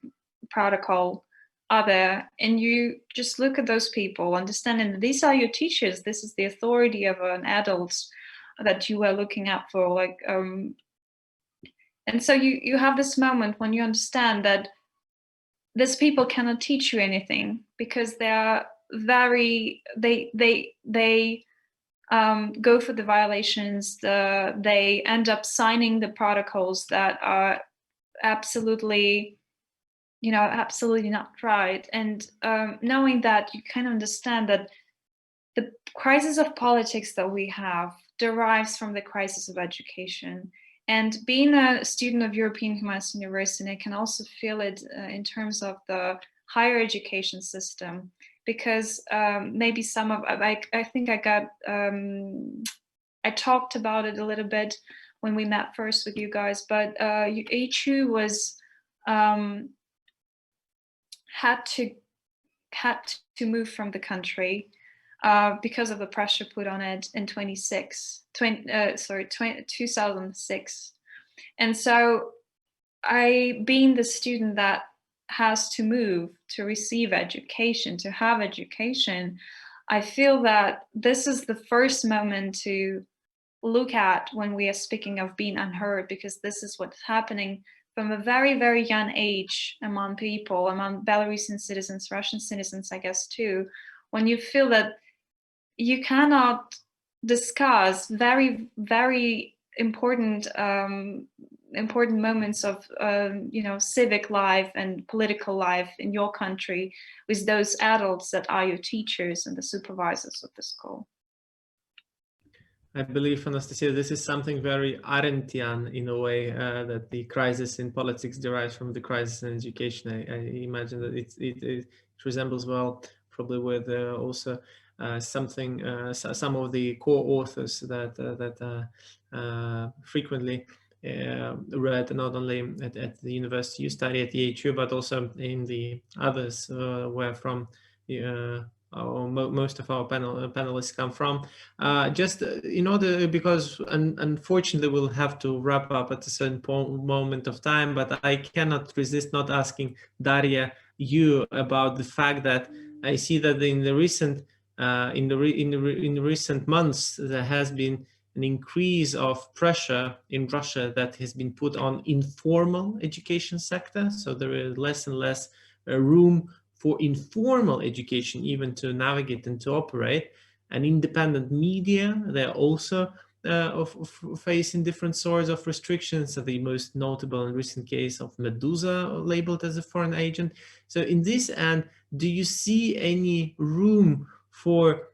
protocol are there, and you just look at those people, understanding that these are your teachers. This is the authority of an adult that you were looking up for, like. And so you have this moment when you understand that these people cannot teach you anything, because they are they go for the violations. They end up signing the protocols that are absolutely, you know, absolutely not right. And knowing that, you can understand that the crisis of politics that we have derives from the crisis of education. And being a student of European Humanities University, I can also feel it in terms of the higher education system, because maybe some of, I think I got, I talked about it a little bit when we met first with you guys, but HU was, had to move from the country because of the pressure put on it in 2006. And so being the student that has to move to receive education, to have education, I feel that this is the first moment to look at when we are speaking of being unheard, because this is what's happening from a very, very young age among people, among Belarusian citizens, Russian citizens, I guess, too, when you feel that you cannot discuss very, very important moments of you know, civic life and political life in your country with those adults that are your teachers and the supervisors of the school. I believe, Anastasia, this is something very Arendtian in a way, that the crisis in politics derives from the crisis in education. I imagine that it resembles well probably with also some of the co-authors that frequently read not only at the university you study at the HU, but also in the others where from most of our panelists come from. Just in order, because unfortunately we'll have to wrap up at a certain moment of time, but I cannot resist not asking Daria you about the fact that I see that in the recent in the recent months there has been an increase of pressure in Russia that has been put on informal education sector. So there is less and less room for informal education even to navigate and to operate. And independent media, they're also facing different sorts of restrictions. So the most notable and recent case of Medusa labeled as a foreign agent. So in this end, do you see any room for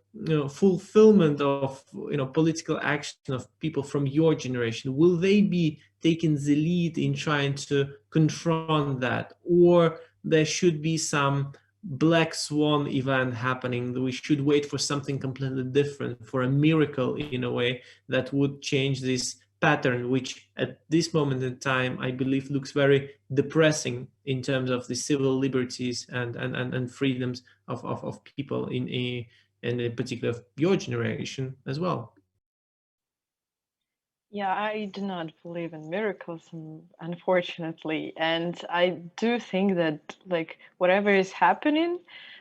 fulfillment of political action of people from your generation? Will they be taking the lead in trying to confront that, or there should be some black swan event happening? We should wait for something completely different, for a miracle in a way that would change this pattern, which at this moment in time I believe looks very depressing in terms of the civil liberties and freedoms of people in particular of your generation as well. Yeah, I do not believe in miracles, unfortunately. And I do think that like whatever is happening,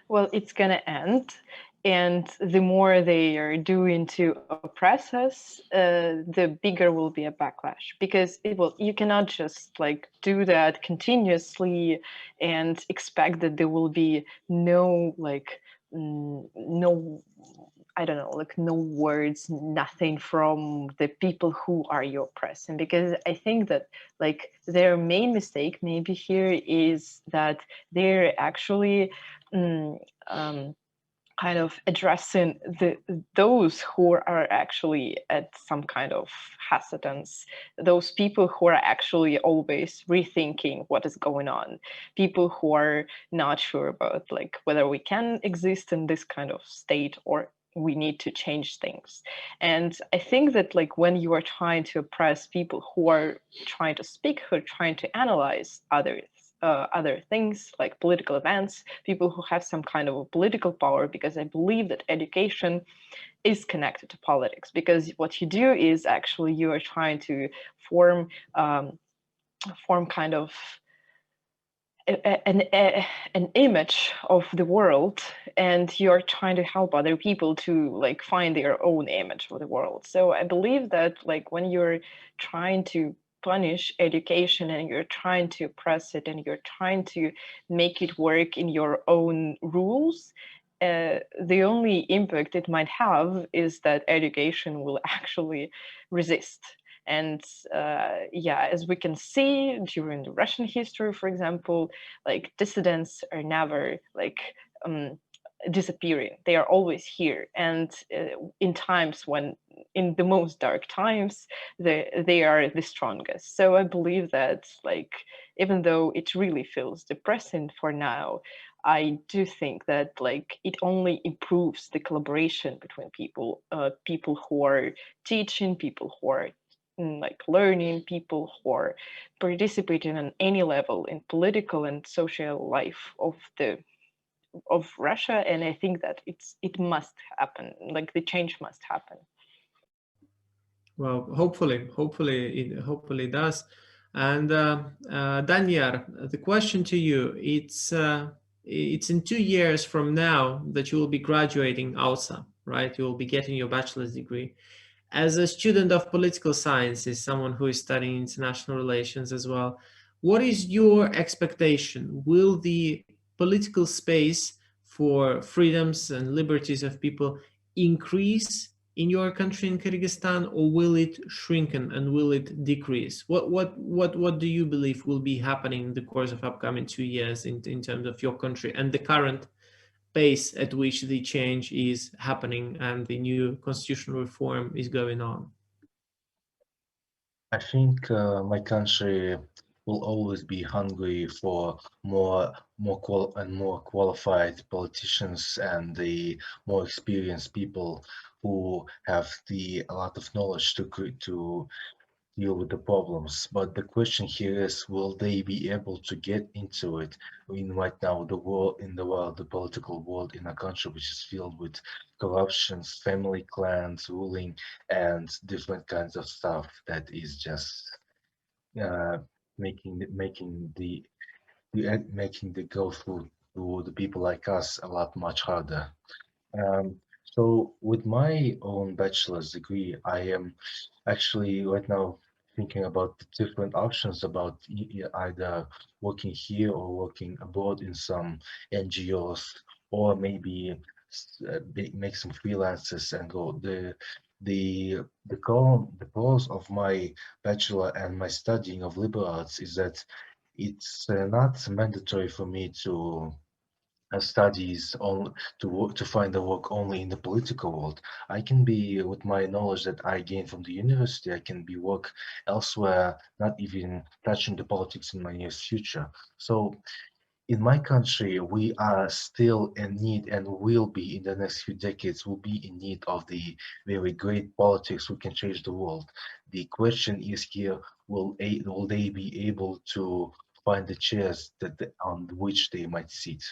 well, it's gonna end. And the more they are doing to oppress us, the bigger will be a backlash, because you cannot just like do that continuously and expect that there will be no like no, I don't know, like no words, nothing from the people who are you oppressing. Because I think that like their main mistake maybe here is that they're actually kind of addressing those who are actually at some kind of hesitance, those people who are actually always rethinking what is going on, people who are not sure about like whether we can exist in this kind of state or we need to change things. And I think that like when you are trying to oppress people who are trying to speak, who are trying to analyze other things like political events, people who have some kind of a political power, because I believe that education is connected to politics, because what you do is actually you are trying to form kind of an image of the world, and you're trying to help other people to like find their own image of the world. So I believe that like when you're trying to punish education and you're trying to oppress it and you're trying to make it work in your own rules, the only impact it might have is that education will actually resist. And yeah, as we can see during the Russian history, for example, like dissidents are never like disappearing. They are always here. And in times when, in the most dark times, they are the strongest. So I believe that like, even though it really feels depressing for now, I do think that like it only improves the collaboration between people, people who are teaching, people who are like learning, people who are participating on any level in political and social life of Russia. And I think that it must happen, like the change must happen. Well, hopefully it does. And Danyar, the question to you, it's in 2 years from now that you will be graduating AUSA, right? You will be getting your bachelor's degree. As a student of political sciences, someone who is studying international relations as well, what is your expectation? Will the political space for freedoms and liberties of people increase in your country, in Kyrgyzstan, or will it shrinken and will it decrease? What do you believe will be happening in the course of upcoming 2 years in terms of your country and the current pace at which the change is happening and the new constitutional reform is going on? I think my country will always be hungry for more qualified politicians and the more experienced people who have a lot of knowledge to deal with the problems. But the question here is, will they be able to get into it? In right now, the political world in a country which is filled with corruptions, family clans ruling, and different kinds of stuff that is just uh, making the go through to the people like us a lot much harder. So with my own bachelor's degree, I am actually right now thinking about the different options about either working here or working abroad in some NGOs, or maybe make some freelances and go. The pros of my bachelor and my studying of liberal arts is that it's not mandatory for me to studies on to find a work only in the political world. I can be, with my knowledge that I gain from the university, I can be work elsewhere, not even touching the politics in my near future. So in my country, we are still in need and will be in the next few decades, will be in need of the very great politics who can change the world. The question is here, will they be able to find the chairs on which they might sit?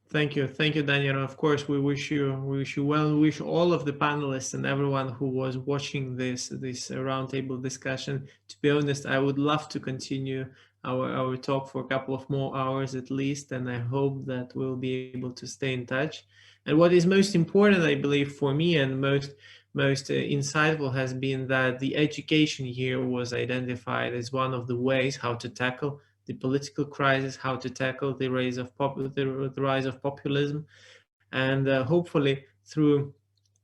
Thank you, Daniel. Of course, we wish you well. We wish all of the panelists and everyone who was watching this roundtable discussion. To be honest, I would love to continue our talk for a couple of more hours at least, and I hope that we'll be able to stay in touch. And what is most important, I believe, for me and most insightful has been that the education here was identified as one of the ways how to tackle the political crisis, how to tackle the rise of populism, and hopefully through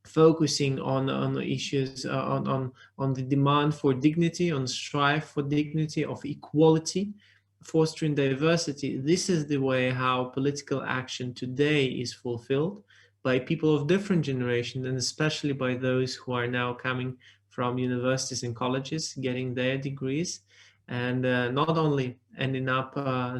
focusing on issues on the demand for dignity, on strive for dignity, of equality, fostering diversity. This is the way how political action today is fulfilled by people of different generations, and especially by those who are now coming from universities and colleges, getting their degrees, and not only ending up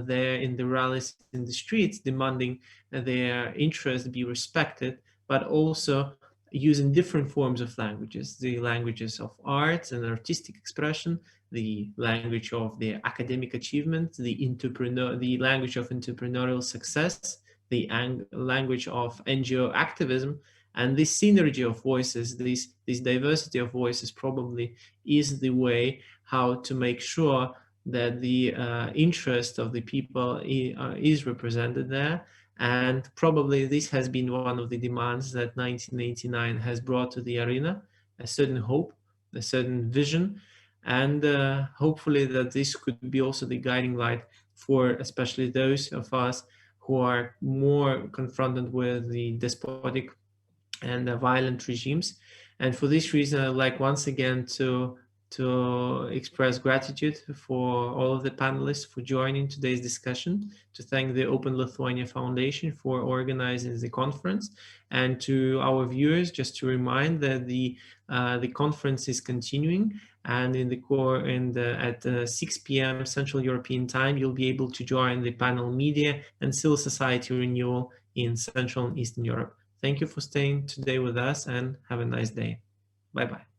there in the rallies in the streets demanding their interests be respected, but also using different forms of languages, the languages of arts and artistic expression, the language of the academic achievement, the language of entrepreneurial success, the language of NGO activism, and this synergy of voices, this diversity of voices probably is the way how to make sure that the interest of the people is represented there. And probably this has been one of the demands that 1989 has brought to the arena, a certain hope, a certain vision, and hopefully that this could be also the guiding light for especially those of us who are more confronted with the despotic and violent regimes. And for this reason, I'd like once again to express gratitude for all of the panelists for joining today's discussion, to thank the Open Lithuania Foundation for organizing the conference, and to our viewers, just to remind that the conference is continuing, and at 6 p.m. Central European Time, you'll be able to join the panel Media and Civil Society Renewal in Central and Eastern Europe. Thank you for staying today with us, and have a nice day. Bye-bye.